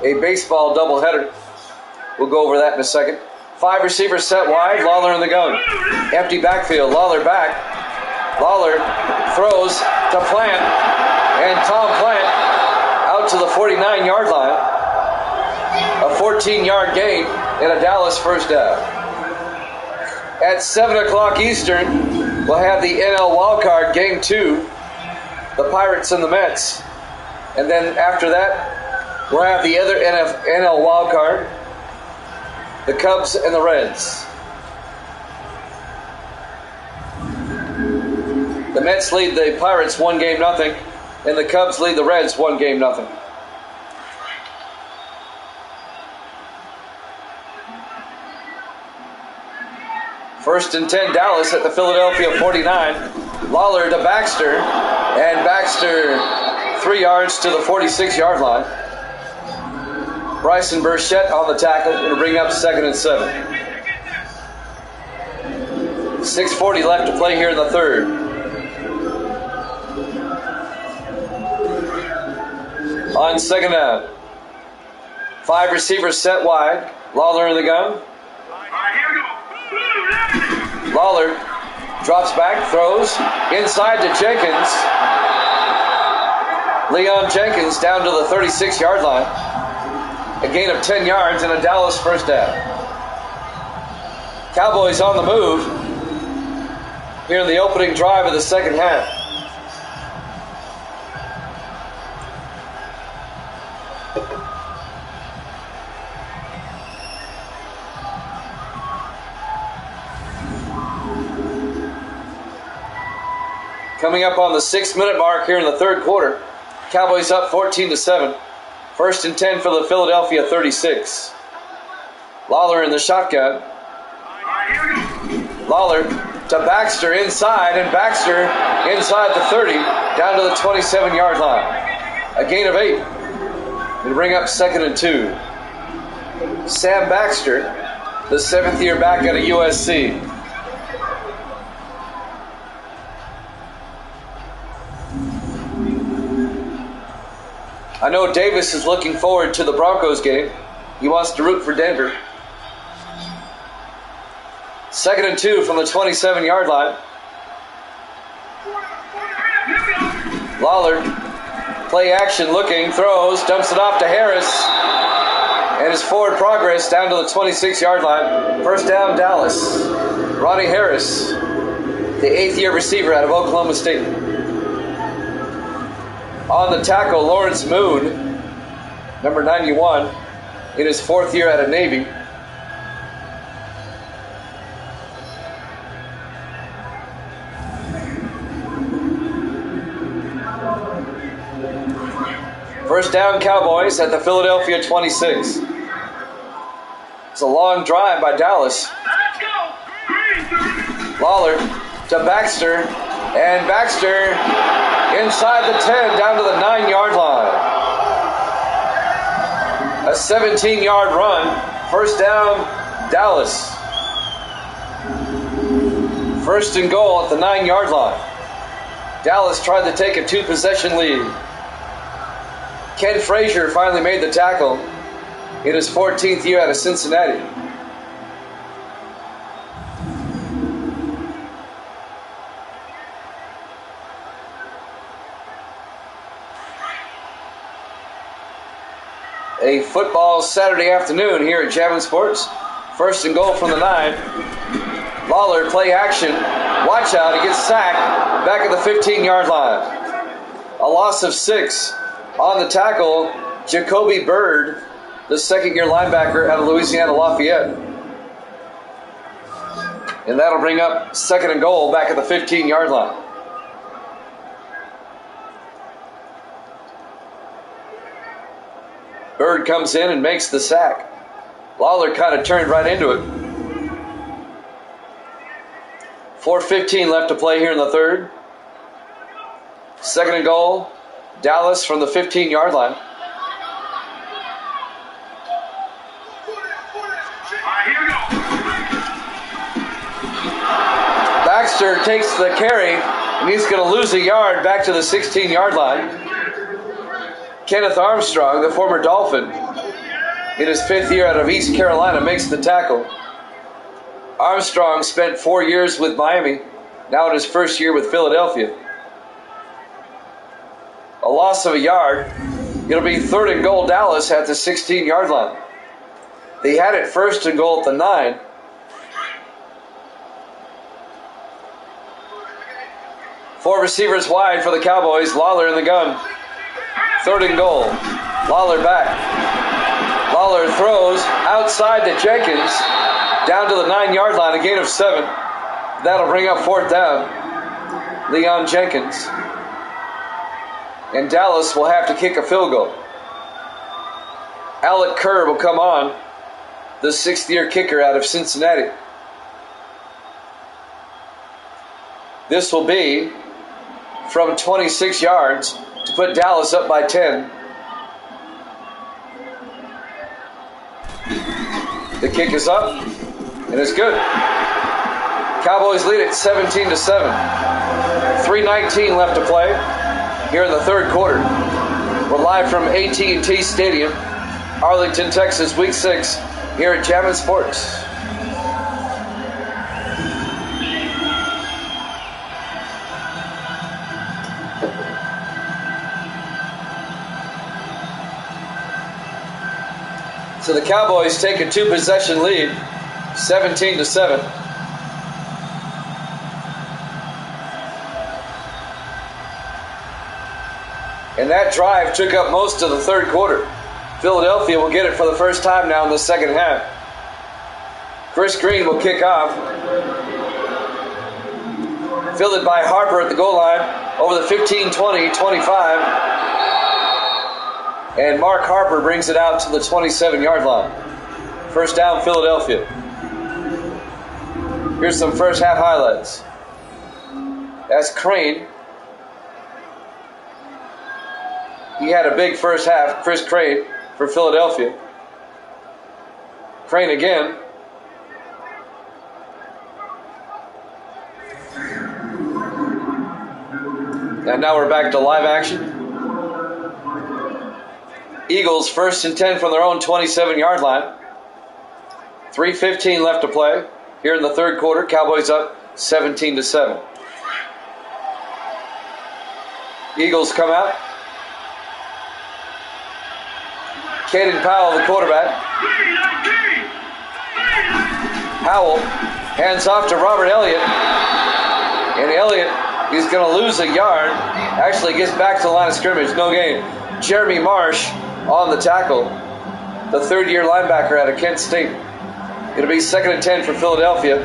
a baseball doubleheader. We'll go over that in a second. 5 receivers set wide, Lawler in the gun. Empty backfield, Lawler back. Lawler throws to Plant, and Tom Plant out to the 49-yard line. A 14-yard gain and a Dallas first down. At 7 o'clock Eastern, we'll have the NL wildcard game 2, the Pirates and the Mets. And then after that, we'll have the other NL wildcard, the Cubs and the Reds. The Mets lead the Pirates 1-0, and the Cubs lead the Reds 1-0. First and 10, Dallas at the Philadelphia 49. Lawler to Baxter, and Baxter 3 yards to the 46-yard line. Bryson Burchett on the tackle. It'll bring up 2nd and 7. 6:40 left to play here in the third. On 2nd down. 5 receivers set wide. Lawler in the gun. Lawler drops back, throws inside to Jenkins. Leon Jenkins down to the 36-yard line. A gain of 10 yards and a Dallas first down. Cowboys on the move here in the opening drive of the second half. Coming up on the 6-minute mark here in the third quarter. Cowboys up 14-7. First and 10 for the Philadelphia 36. Lawler in the shotgun. Lawler to Baxter inside, and Baxter inside the 30, down to the 27-yard line. A gain of 8. And bring up 2nd and 2. Sam Baxter, the 7th-year back out of USC. I know Davis is looking forward to the Broncos game. He wants to root for Denver. 2nd and 2 from the 27-yard line. Lawler, play action looking, throws, dumps it off to Harris. And his forward progress down to the 26-yard line. First down, Dallas. Ronnie Harris, the 8th-year receiver out of Oklahoma State. On the tackle, Lawrence Moon, number 91, in his 4th year out of Navy. First down, Cowboys at the Philadelphia 26. It's a long drive by Dallas. Lawler to Baxter, and Baxter inside the 10, down to the 9-yard line. A 17-yard run. First down, Dallas. First and goal at the 9-yard line. Dallas tried to take a 2-possession lead. Ken Frazier finally made the tackle in his 14th year out of Cincinnati. A football Saturday afternoon here at Javin Sports. First and goal from the 9. Lawler, play action. Watch out, he gets sacked back at the 15-yard line. A loss of 6. On the tackle, Jacoby Byrd, the 2nd-year linebacker out of Louisiana Lafayette. And that'll bring up 2nd and goal back at the 15-yard line. Byrd comes in and makes the sack. Lawler kind of turned right into it. 4:15 left to play here in the third. 2nd and goal. Dallas from the 15-yard line. Baxter takes the carry, and he's going to lose a yard back to the 16-yard line. Kenneth Armstrong, the former Dolphin, in his 5th year out of East Carolina, makes the tackle. Armstrong spent 4 years with Miami, now in his 1st year with Philadelphia. A loss of a yard. It'll be 3rd and goal, Dallas at the 16-yard line. They had it 1st and goal at the 9. Four receivers wide for the Cowboys. Lawler in the gun. 3rd and goal. Lawler back. Lawler throws outside to Jenkins. Down to the 9-yard line, a gain of 7. That'll bring up 4th down. Leon Jenkins. And Dallas will have to kick a field goal. Alec Kerr will come on, the 6th-year kicker out of Cincinnati. This will be from 26 yards to put Dallas up by 10. The kick is up, and it's good. Cowboys lead it 17-7. 3:19 left to play here in the third quarter. We're live from AT&T Stadium, Arlington, Texas, Week 6, here at Javin Sports. So the Cowboys take a 2-possession lead, 17-7. And that drive took up most of the third quarter. Philadelphia will get it for the first time now in the second half. Chris Green will kick off. Fielded by Harper at the goal line over the 15-20, 25. And Mark Harper brings it out to the 27-yard line. First down, Philadelphia. Here's some first half highlights. That's Crane. He had a big first half, Chris Crane, for Philadelphia. Crane again. And now we're back to live action. Eagles 1st and 10 from their own 27-yard line. 3:15 left to play here in the third quarter. Cowboys up 17-7. Eagles come out. Caden Powell, the quarterback. Powell hands off to Robert Elliott. And Elliott is going to lose a yard. Actually gets back to the line of scrimmage. No gain. Jeremy Marsh on the tackle. The third-year linebacker out of Kent State. It'll be 2nd and 10 for Philadelphia.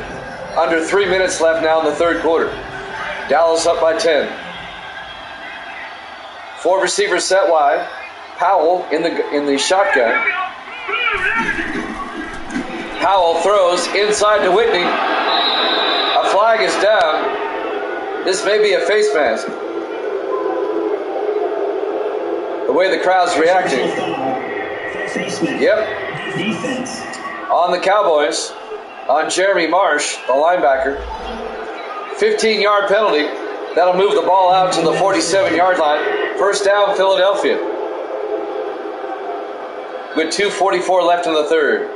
Under 3 minutes left now in the third quarter. Dallas up by 10. 4 receivers set wide. Powell in the shotgun. Powell throws inside to Whitney. A flag is down. This may be a face mask. The way the crowd's reacting. Yep. On the Cowboys. On Jeremy Marsh, the linebacker. 15-yard penalty. That'll move the ball out to the 47-yard line. First down, Philadelphia. With 2:44 left in the third.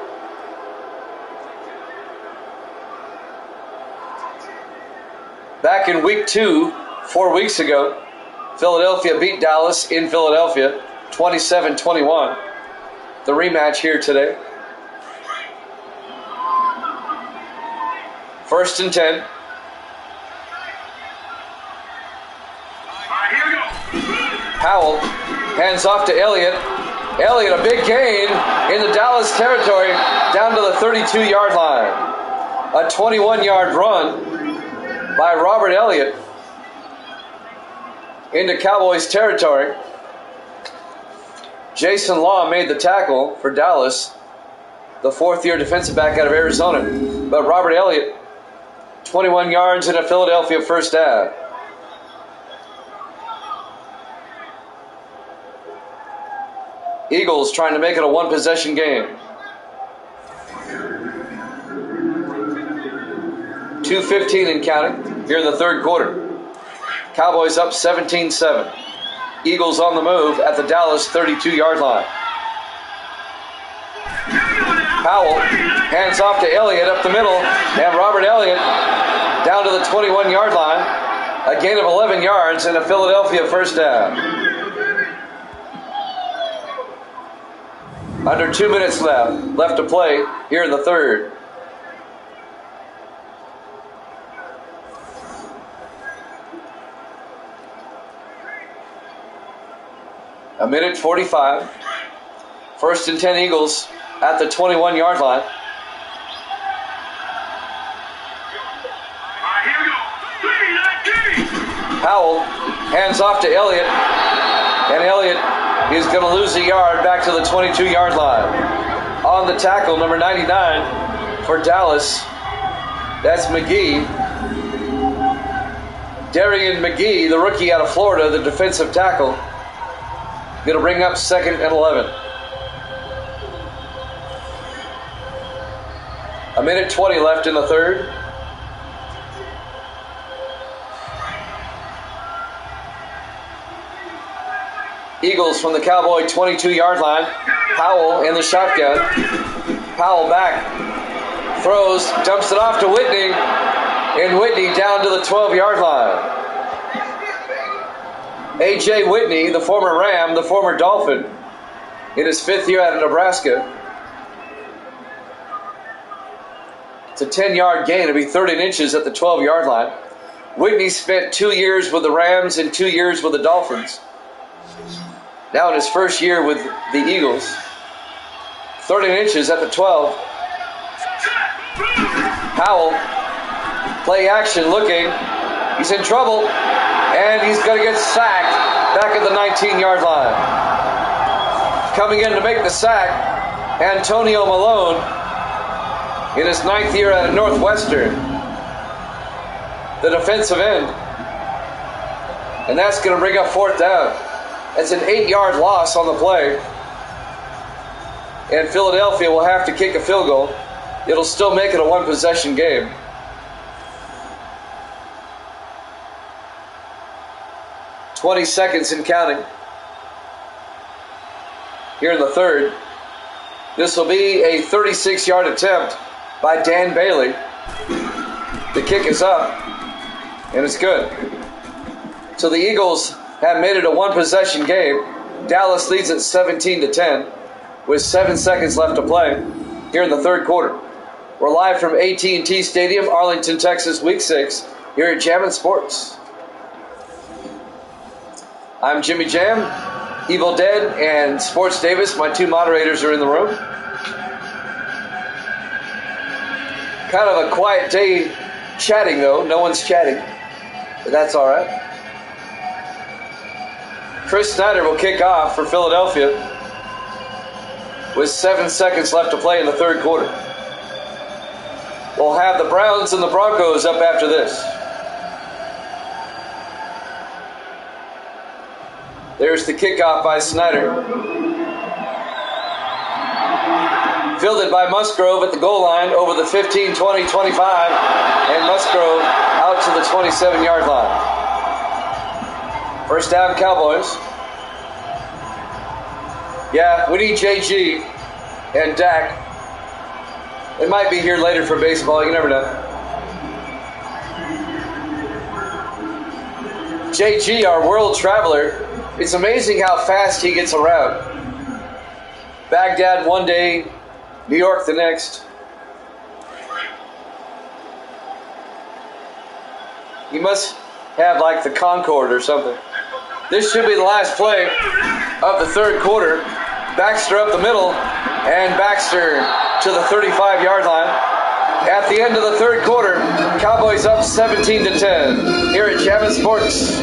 Back in week 2, 4 weeks ago, Philadelphia beat Dallas in Philadelphia, 27-21. The rematch here today. 1st and 10. Powell hands off to Elliott. Elliott, a big gain in the Dallas territory, down to the 32-yard line. A 21-yard run by Robert Elliott into Cowboys territory. Jason Law made the tackle for Dallas, the 4th-year defensive back out of Arizona. But Robert Elliott, 21 yards and a Philadelphia first down. Eagles trying to make it a one-possession game. 2:15 and counting here in the third quarter. Cowboys up 17-7. Eagles on the move at the Dallas 32-yard line. Powell hands off to Elliott up the middle, and Robert Elliott down to the 21-yard line. A gain of 11 yards and a Philadelphia first down. Under 2 minutes left to play here in the third. A minute 45. 1st and 10 Eagles at the 21-yard line. Powell hands off to Elliott, and Elliott is going to lose a yard back to the 22-yard line. On the tackle, number 99 for Dallas, that's McGee. Darian McGee, the rookie out of Florida, the defensive tackle, going to bring up 2nd and 11. A minute 20 left in the third. Eagles from the Cowboy 22-yard line. Powell in the shotgun. Powell back. Throws, dumps it off to Whitney. And Whitney down to the 12-yard line. A.J. Whitney, the former Ram, the former Dolphin, in his 5th year out of Nebraska, It's a 10-yard gain. It'll be 13 inches at the 12-yard line. Whitney spent 2 years with the Rams and 2 years with the Dolphins. Now in his first year with the Eagles. 13 inches at the 12. Powell, play action looking. He's in trouble, and he's going to get sacked back at the 19-yard line. Coming in to make the sack, Antonio Malone in his 9th year at Northwestern, the defensive end. And that's going to bring up 4th down. That's an 8-yard loss on the play. And Philadelphia will have to kick a field goal. It'll still make it a 1-possession game. "20 seconds and counting. Here in the 3rd. This will be a 36-yard attempt by Dan Bailey. The kick is up, and it's good. So the Eagles have made it a 1-possession game. Dallas leads at 17-10 with 7 seconds left to play here in the 3rd quarter. We're live from AT&T Stadium, Arlington, Texas, Week 6, here at Jammin' Sports. I'm Jimmy Jam, Evil Dead, and Sports Davis. My 2 moderators are in the room. Kind of a quiet day chatting, though. No one's chatting, but that's all right. Chris Snyder will kick off for Philadelphia with 7 seconds left to play in the 3rd quarter. We'll have the Browns and the Broncos up after this. There's the kickoff by Snyder. Fielded by Musgrove at the goal line over the 15, 20, 25, and Musgrove out to the 27-yard line. 1st down, Cowboys. Yeah, we need JG and Dak. They might be here later for baseball. You never know. JG, our world traveler, it's amazing how fast he gets around. Baghdad one day, New York the next. He must have like the Concorde or something. This should be the last play of the 3rd quarter. Baxter up the middle, and Baxter to the 35-yard line. At the end of the 3rd quarter, Cowboys up 17-10 here at Jammin' Sports.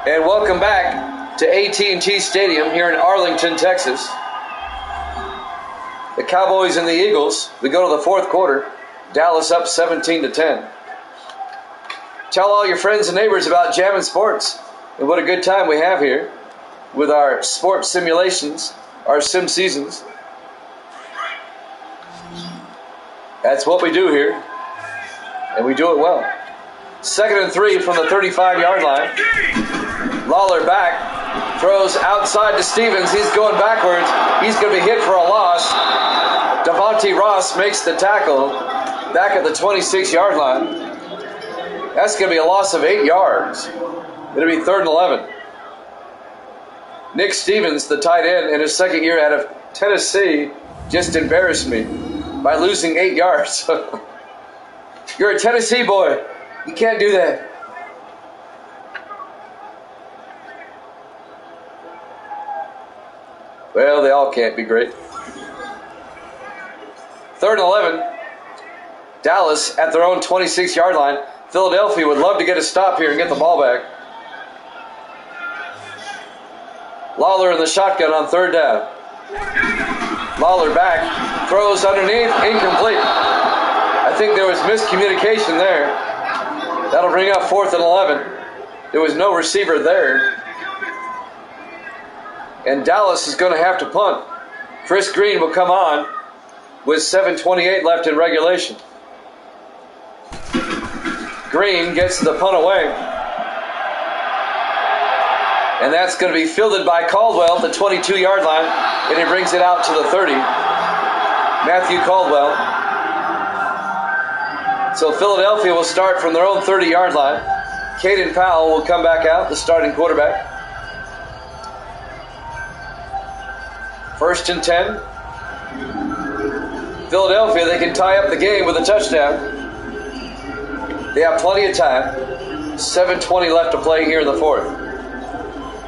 And welcome back to AT&T Stadium here in Arlington, Texas. The Cowboys and the Eagles, we go to the 4th quarter. Dallas up 17-10. Tell all your friends and neighbors about Jammin' Sports and what a good time we have here with our sports simulations, our sim seasons. That's what we do here, and we do it well. 2nd and 3 from the 35-yard line. Lawler back, throws outside to Stevens. He's going backwards. He's going to be hit for a loss. Devontae Ross makes the tackle back at the 26-yard line. That's going to be a loss of 8 yards. It'll be 3rd and 11. Nick Stevens, the tight end, in his 2nd year out of Tennessee, just embarrassed me by losing 8 yards. You're a Tennessee boy. You can't do that. Well, they all can't be great. 3rd and 11. Dallas at their own 26-yard line. Philadelphia would love to get a stop here and get the ball back. Lawler in the shotgun on 3rd down. Lawler back, throws underneath, incomplete. I think there was miscommunication there. That'll bring up 4th and 11. There was no receiver there. And Dallas is going to have to punt. Chris Green will come on with 7:28 left in regulation. Green gets the punt away. And that's going to be fielded by Caldwell at the 22-yard line. And he brings it out to the 30. Matthew Caldwell. So Philadelphia will start from their own 30-yard line. Caden Powell will come back out, the starting quarterback. First and 10. Philadelphia, they can tie up the game with a touchdown. They have plenty of time. 7:20 left to play here in the fourth.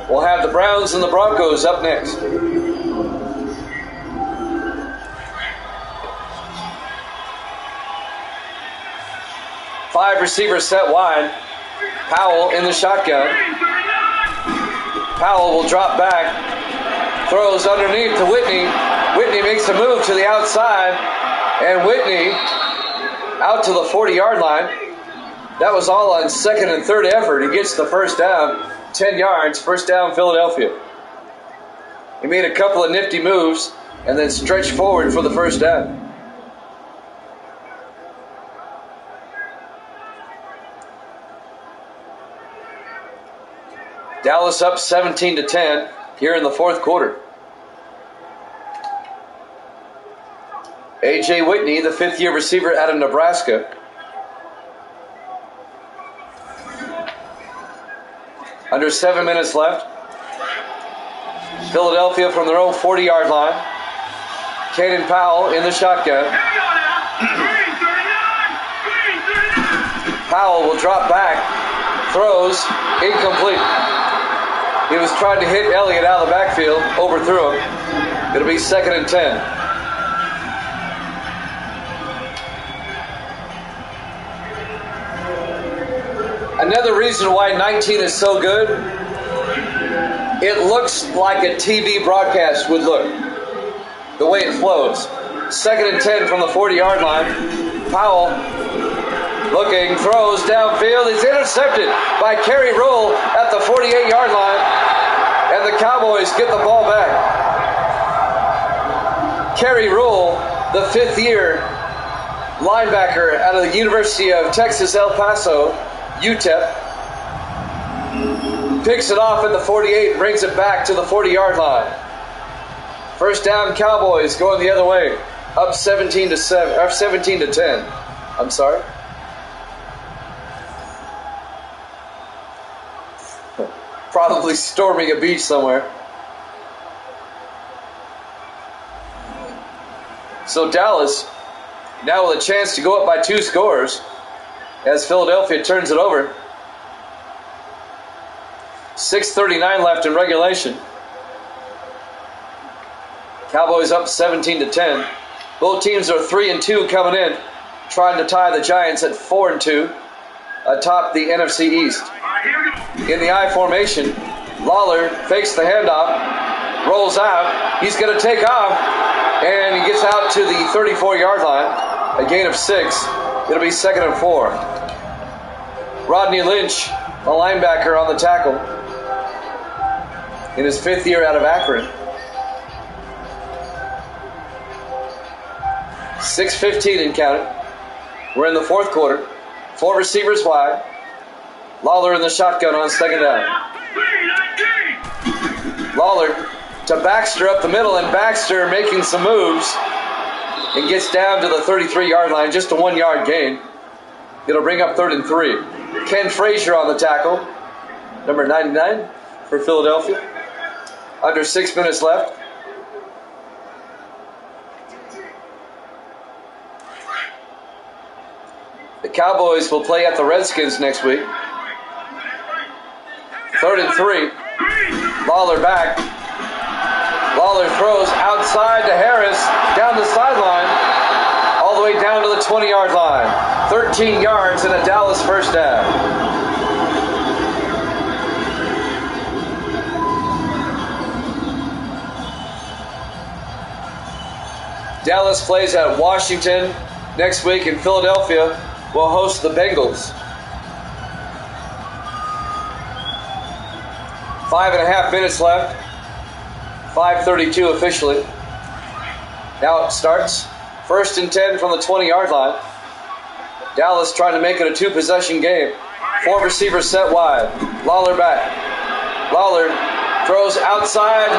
We'll have the Browns and the Broncos up next. Five receivers set wide. Powell in the shotgun. Powell will drop back. Throws underneath to Whitney. Whitney makes a move to the outside. And Whitney out to the 40-yard line. That was all on second and third effort. He gets the first down. 10 yards. First down, Philadelphia. He made a couple of nifty moves and then stretched forward for the first down. Dallas up 17-10 here in the fourth quarter. A.J. Whitney, the fifth-year receiver out of Nebraska. Under 7 minutes left. Philadelphia from their own 40-yard line. Caden Powell in the shotgun. Powell will drop back. Throws. Incomplete. He was trying to hit Elliott out of the backfield. Overthrew him. It'll be second and 10. Another reason why 19 is so good, it looks like a TV broadcast would look, the way it flows. Second and 10 from the 40-yard line. Powell looking, throws downfield. It's intercepted by Kerry Roll at the 48-yard line, and the Cowboys get the ball back. Kerry Roll, the fifth-year linebacker out of the University of Texas, El Paso, UTEP, picks it off at the 48 and brings it back to the 40-yard line. First down, Cowboys going the other way, up 17-7 or 17-10. I'm sorry. Probably storming a beach somewhere. So Dallas now with a chance to go up by 2 scores. As Philadelphia turns it over. 6:39 left in regulation. Cowboys up 17-10. Both teams are 3-2 coming in, trying to tie the Giants at 4-2 atop the NFC East. In the I formation, Lawler fakes the handoff, rolls out. He's going to take off, and he gets out to the 34-yard line. A gain of 6. It'll be second and 4. Rodney Lynch, a linebacker on the tackle, in his fifth year out of Akron. 6:15 and counting. We're in the fourth quarter. 4 receivers wide. Lawler in the shotgun on second down. Lawler to Baxter up the middle, and Baxter making some moves and gets down to the 33-yard line, just a 1-yard gain. It'll bring up third and 3. Ken Frazier on the tackle, number 99 for Philadelphia. Under 6 minutes left. The Cowboys will play at the Redskins next week. Third and 3. Lawler back. Lawler throws outside to Harris, down the sideline, all the way down to the 20-yard line. 13 yards and a Dallas first down. Dallas plays at Washington next week, and Philadelphia will host the Bengals. 5.5 minutes left. 5:32 officially. Now it starts. First and 10 from the 20-yard line. Dallas trying to make it a 2-possession game. 4 receivers set wide. Lawler back. Lawler throws outside.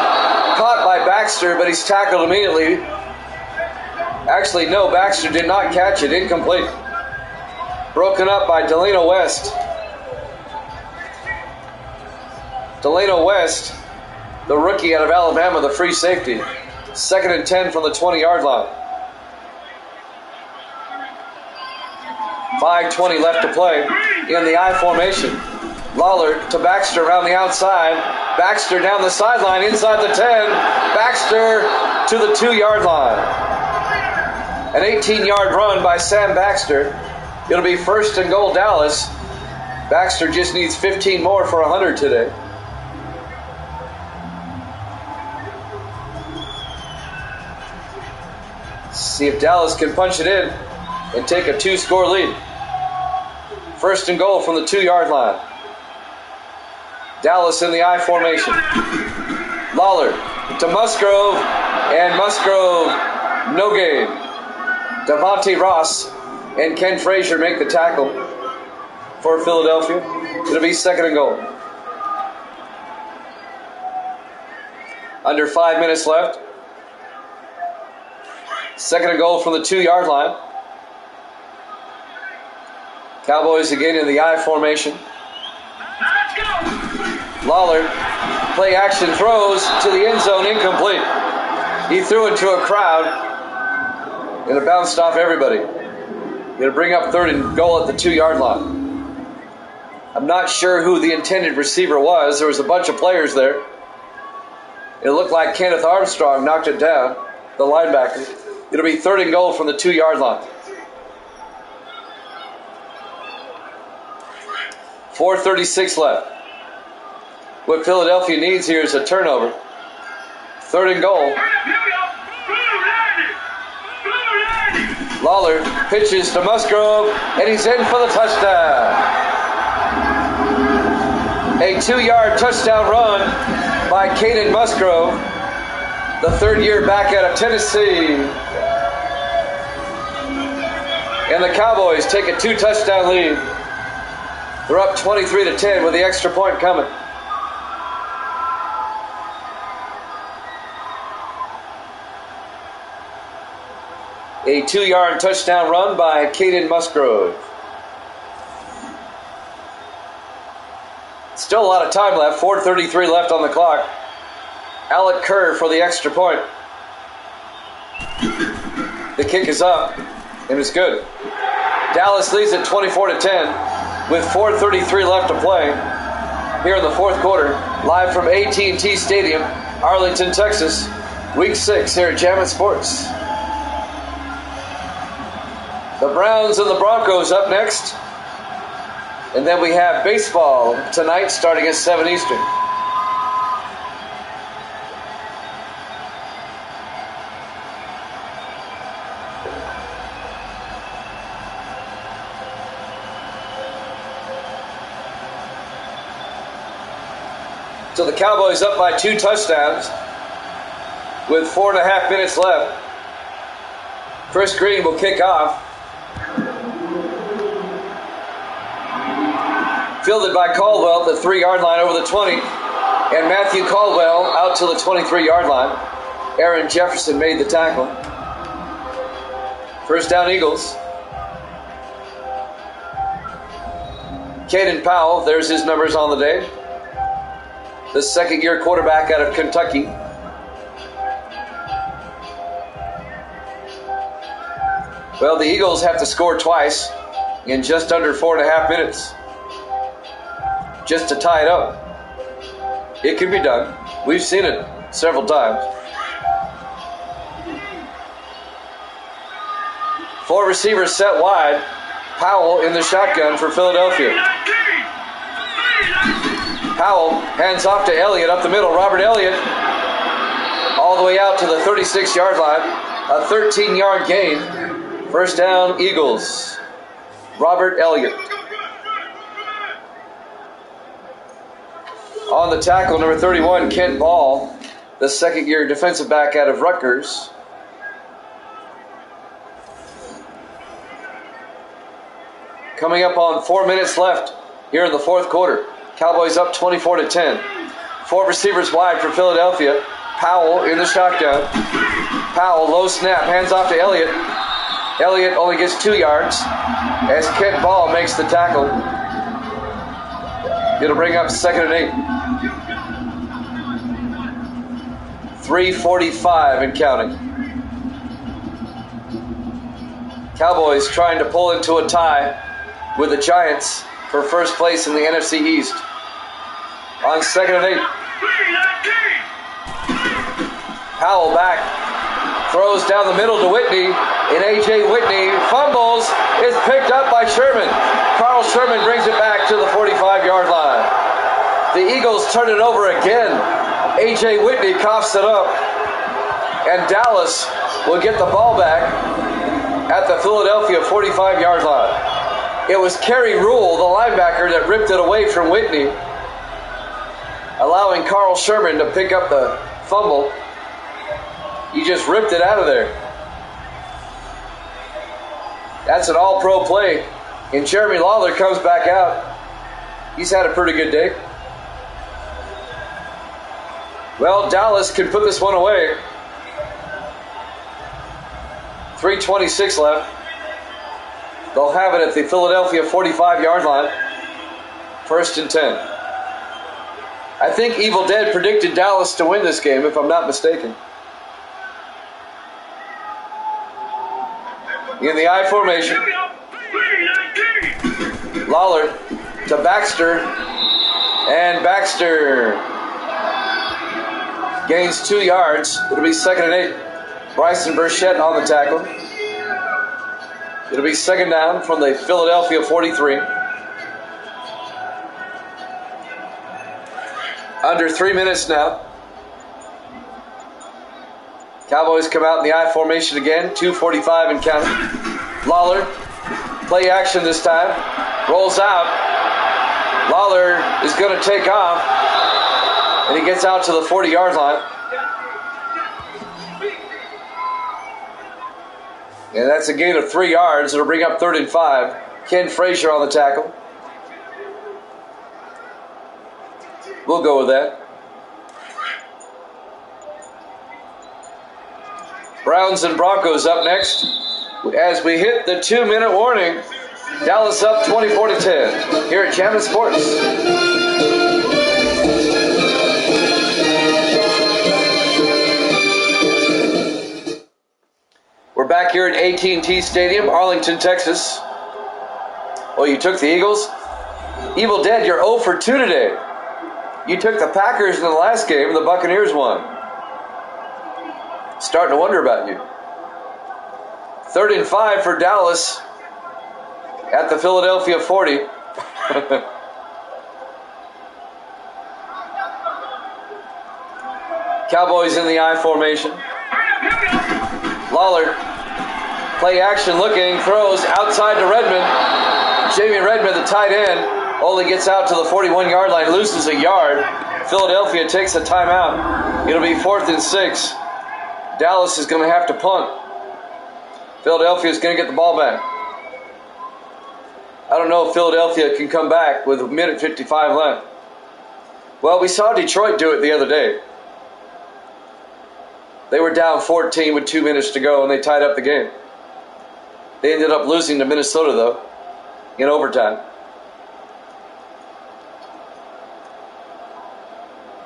Caught by Baxter, but he's tackled immediately. Actually, no, Baxter did not catch it. Incomplete. Broken up by Delano West. Delano West, the rookie out of Alabama, the free safety. Second and 10 from the 20-yard line. 5:20 left to play in the I formation. Lawler to Baxter around the outside. Baxter down the sideline inside the 10. Baxter to the 2-yard line. An 18-yard run by Sam Baxter. It'll be first and goal Dallas. Baxter just needs 15 more for 100 today. See if Dallas can punch it in and take a 2-score lead. First and goal from the 2-yard line. Dallas in the I formation. Lawler to Musgrove, and Musgrove no gain. Devontae Ross and Ken Frazier make the tackle for Philadelphia. It'll be second and goal. Under 5 minutes left. Second and goal from the 2-yard line. Cowboys again in the I formation. Lawler, play action throws to the end zone, incomplete. He threw it to a crowd, and it bounced off everybody. Going to bring up third and goal at the 2-yard line. I'm not sure who the intended receiver was. There was a bunch of players there. It looked like Kenneth Armstrong knocked it down, the linebacker. It'll be third and goal from the 2-yard line. 4:36 left. What Philadelphia needs here is a turnover. Third and goal. Lawler pitches to Musgrove, and he's in for the touchdown. A 2-yard touchdown run by Caden Musgrove, the third-year back out of Tennessee. And the Cowboys take a 2-touchdown lead. They're up 23-10 with the extra point coming. A 2-yard touchdown run by Caden Musgrove. Still a lot of time left. 4:33 left on the clock. Alec Kerr for the extra point. The kick is up, and it's good. Dallas leads at 24-10 with 4:33 left to play here in the fourth quarter. Live from AT&T Stadium, Arlington, Texas. Week 6 here at Jammin' Sports. The Browns and the Broncos up next. And then we have baseball tonight starting at 7 Eastern. So the Cowboys up by 2 touchdowns with 4.5 minutes left. Chris Green will kick off. Fielded by Caldwell at the 3-yard line over the 20. And Matthew Caldwell out to the 23-yard line. Aaron Jefferson made the tackle. First down, Eagles. Caden Powell, there's his numbers on the day. The second-year quarterback out of Kentucky. Well, the Eagles have to score twice in just under 4.5 minutes just to tie it up. It can be done. We've seen it several times. 4 receivers set wide. Powell in the shotgun for Philadelphia. Powell hands off to Elliott up the middle. Robert Elliott all the way out to the 36-yard line. A 13-yard gain. First down, Eagles. Robert Elliott. On the tackle, number 31, Kent Ball, the second-year defensive back out of Rutgers. Coming up on 4 minutes left here in the fourth quarter. Cowboys up 24-10. 4 receivers wide for Philadelphia. Powell in the shotgun. Powell, low snap, hands off to Elliott. Elliott only gets 2 yards as Kent Ball makes the tackle. It'll bring up second and 8. 3:45 and counting. Cowboys trying to pull into a tie with the Giants for first place in the NFC East. On 2nd and 8. Powell back. Throws down the middle to Whitney. And A.J. Whitney fumbles. Is picked up by Sherman. Carl Sherman brings it back to the 45-yard line. The Eagles turn it over again. A.J. Whitney coughs it up. And Dallas will get the ball back at the Philadelphia 45-yard line. It was Kerry Rule, the linebacker, that ripped it away from Whitney, allowing Carl Sherman to pick up the fumble. He just ripped it out of there. That's an all-pro play. And Jeremy Lawler comes back out. He's had a pretty good day. Well, Dallas can put this one away. 3:26 left. They'll have it at the Philadelphia 45-yard line. 1st and 10. I think Evil Dead predicted Dallas to win this game, if I'm not mistaken. In the I formation. Lawler to Baxter. And Baxter gains 2 yards. It'll be 2nd and 8. Bryson Burchett on the tackle. It'll be 2nd down from the Philadelphia 43. Under 3 minutes now. Cowboys come out in the I formation again. 2:45 and counting. Lawler, play action this time. Rolls out. Lawler is going to take off. And he gets out to the 40-yard line. And that's a gain of 3 yards. It'll bring up 3rd and 5. Ken Frazier on the tackle. We'll go with that. Browns and Broncos up next. As we hit the 2-minute warning, Dallas up 24-10 here at Jammin' Sports. We're back here at AT&T Stadium, Arlington, Texas. Oh, you took the Eagles? Evil Dead, you're 0 for 2 today. You took the Packers in the last game, the Buccaneers won. Starting to wonder about you. 3rd and 5 for Dallas at the Philadelphia 40. Cowboys in the I formation. Lawler, play action looking, throws outside to Redmond. Jamie Redmond, the tight end, only gets out to the 41-yard line, loses a yard. Philadelphia takes a timeout. It'll be 4th and 6. Dallas is going to have to punt. Philadelphia is going to get the ball back. I don't know if Philadelphia can come back with 1:55 left. Well, we saw Detroit do it the other day. They were down 14 with 2 minutes to go, and they tied up the game. They ended up losing to Minnesota, though, in overtime.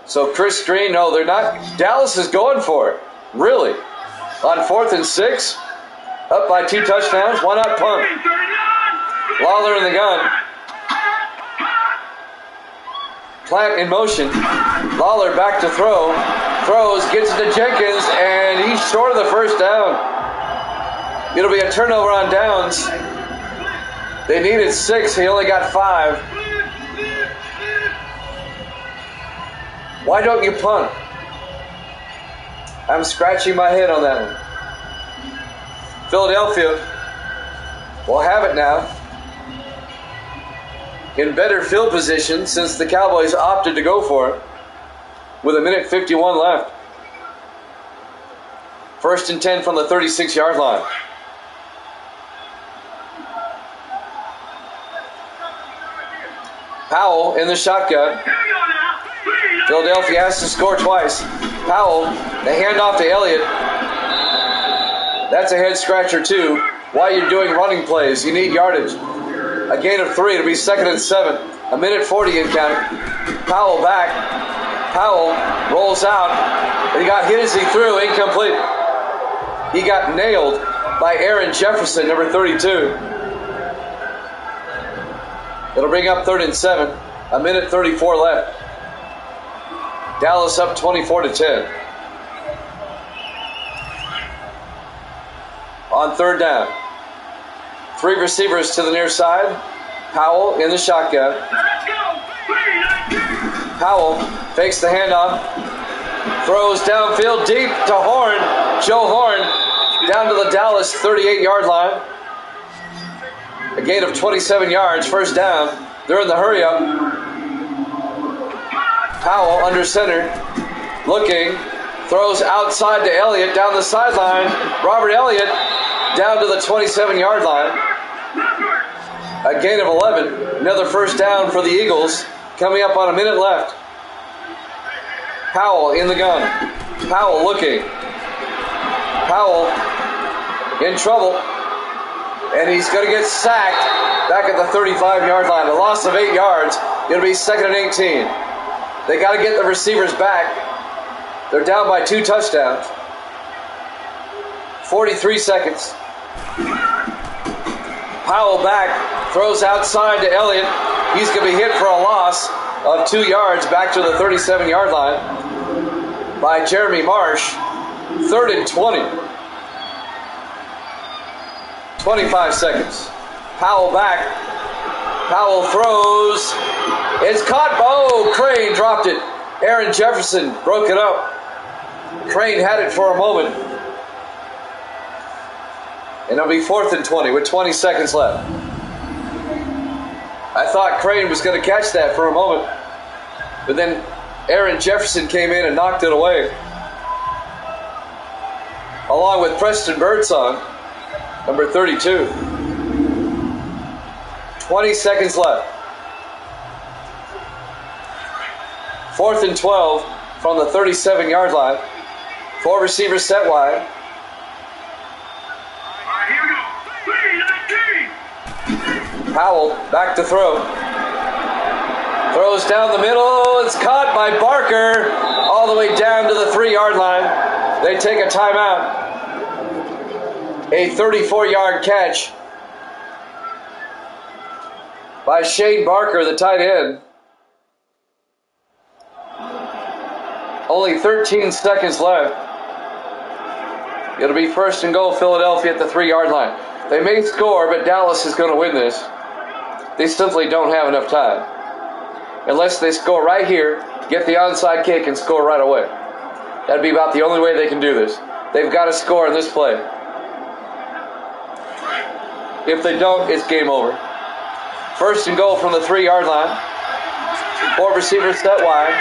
So Chris Green, no, they're not. Dallas is going for it. Really? On 4th and 6? Up by 2 touchdowns? Why not punt? Lawler in the gun. Plant in motion. Lawler back to throw. Throws, gets it to Jenkins, and he's short of the 1st down. It'll be a turnover on downs. They needed 6. He only got 5. Why don't you punt? I'm scratching my head on that one. Philadelphia will have it now. In better field position since the Cowboys opted to go for it. With 1:51 left. 1st and 10 from the 36-yard line. Powell in the shotgun. Philadelphia has to score twice. Powell, the handoff to Elliott. That's a head scratcher too. Why are you doing running plays? You need yardage. A gain of 3. It'll be 2nd and 7. 1:40 in counting. Powell back. Powell rolls out, and he got hit as he threw, incomplete. He got nailed by Aaron Jefferson, number 32. It'll bring up 3rd and 7. A minute 34 left. Dallas up 24-10. On 3rd down. 3 receivers to the near side. Powell in the shotgun. Powell fakes the handoff. Throws downfield deep to Horn. Joe Horn down to the Dallas 38-yard line. A gain of 27 yards, 1st down. They're in the hurry up. Powell under center. Looking. Throws outside to Elliott down the sideline. Robert Elliott down to the 27-yard line. A gain of 11. Another 1st down for the Eagles. Coming up on a minute left. Powell in the gun. Powell looking. Powell in trouble. And he's going to get sacked back at the 35-yard line. A loss of 8 yards. It'll be 2nd and 18. They got to get the receivers back. They're down by 2 touchdowns. 43 seconds. Powell back. Throws outside to Elliott. He's going to be hit for a loss of 2 yards back to the 37-yard line by Jeremy Marsh. 3rd and 20. 25 seconds. Powell back. Powell throws. It's caught. Oh, Crane dropped it. Aaron Jefferson broke it up. Crane had it for a moment. And it'll be 4th and 20 with 20 seconds left. I thought Crane was going to catch that for a moment. But then Aaron Jefferson came in and knocked it away. Along with Preston Birdsong, number 32. 20 seconds left. 4th and 12 from the 37-yard line. 4 receivers set wide. Powell back to throw. Throws down the middle. It's caught by Barker all the way down to the 3-yard line. They take a timeout. A 34-yard catch by Shane Barker, the tight end. Only 13 seconds left. It'll be 1st and goal, Philadelphia at the 3-yard line. They may score, but Dallas is going to win this. They simply don't have enough time. Unless they score right here, get the onside kick, and score right away. That'd be about the only way they can do this. They've got to score in this play. If they don't, it's game over. 1st and goal from the 3-yard line. 4 receivers set wide.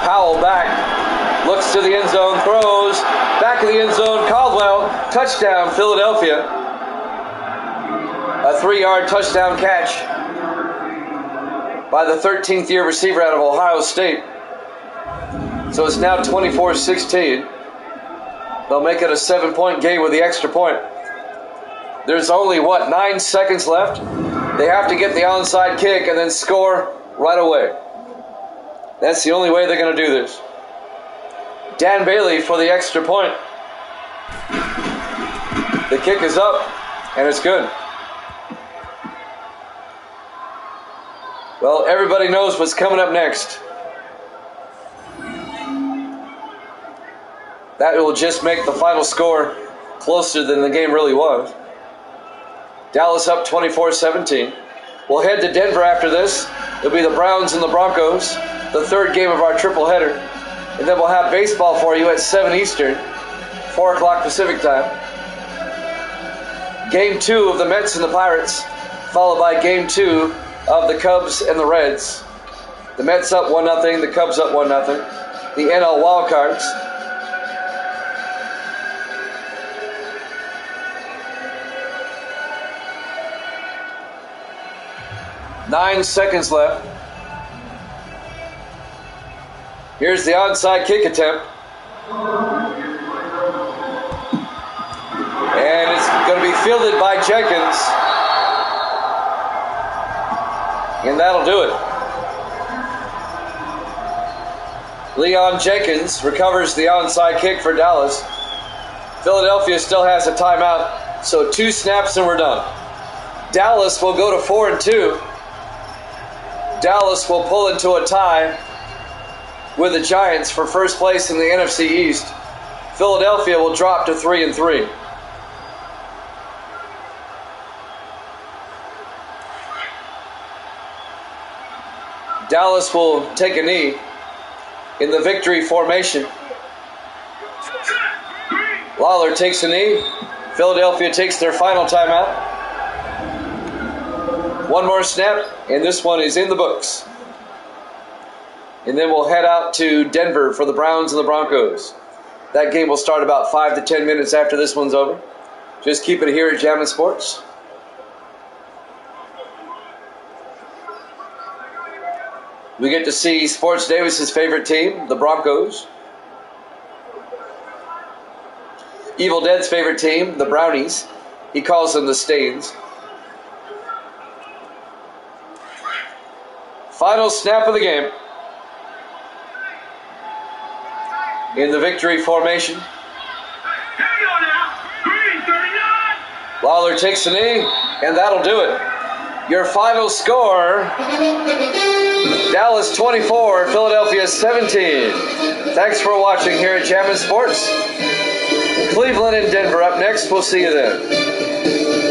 Powell back. Looks to the end zone. Throws. Back of the end zone. Caldwell. Touchdown, Philadelphia. A 3-yard touchdown catch by the 13th year receiver out of Ohio State. So it's now 24-16. They'll make it a 7-point game with the extra point. There's only, 9 seconds left? They have to get the onside kick and then score right away. That's the only way they're going to do this. Dan Bailey for the extra point. The kick is up, and it's good. Well, everybody knows what's coming up next. That will just make the final score closer than the game really was. Dallas up 24-17. We'll head to Denver after this. It'll be the Browns and the Broncos, the 3rd game of our triple header. And then we'll have baseball for you at 7 Eastern, 4 o'clock Pacific time. Game 2 of the Mets and the Pirates, followed by Game 2 of the Cubs and the Reds. The Mets up 1-0, the Cubs up 1-0. The NL wildcards. Nine seconds left. Here's the onside kick attempt. And it's going to be fielded by Jenkins. And that'll do it. Leon Jenkins recovers the onside kick for Dallas. Philadelphia still has a timeout, so 2 snaps and we're done. Dallas will go to 4-2. Dallas will pull into a tie with the Giants for first place in the NFC East. Philadelphia will drop to 3-3. Dallas will take a knee in the victory formation. Lawler takes a knee. Philadelphia takes their final timeout. 1 more snap, and this one is in the books. And then we'll head out to Denver for the Browns and the Broncos. That game will start about 5 to 10 minutes after this one's over. Just keep it here at Jammin' Sports. We get to see Sports Davis's favorite team, the Broncos. Evil Dead's favorite team, the Brownies. He calls them the Stains. Final snap of the game. In the victory formation. Lawler takes a knee, and that'll do it. Your final score, Dallas 24, Philadelphia 17. Thanks for watching here at Jammin' Sports. Cleveland and Denver up next. We'll see you then.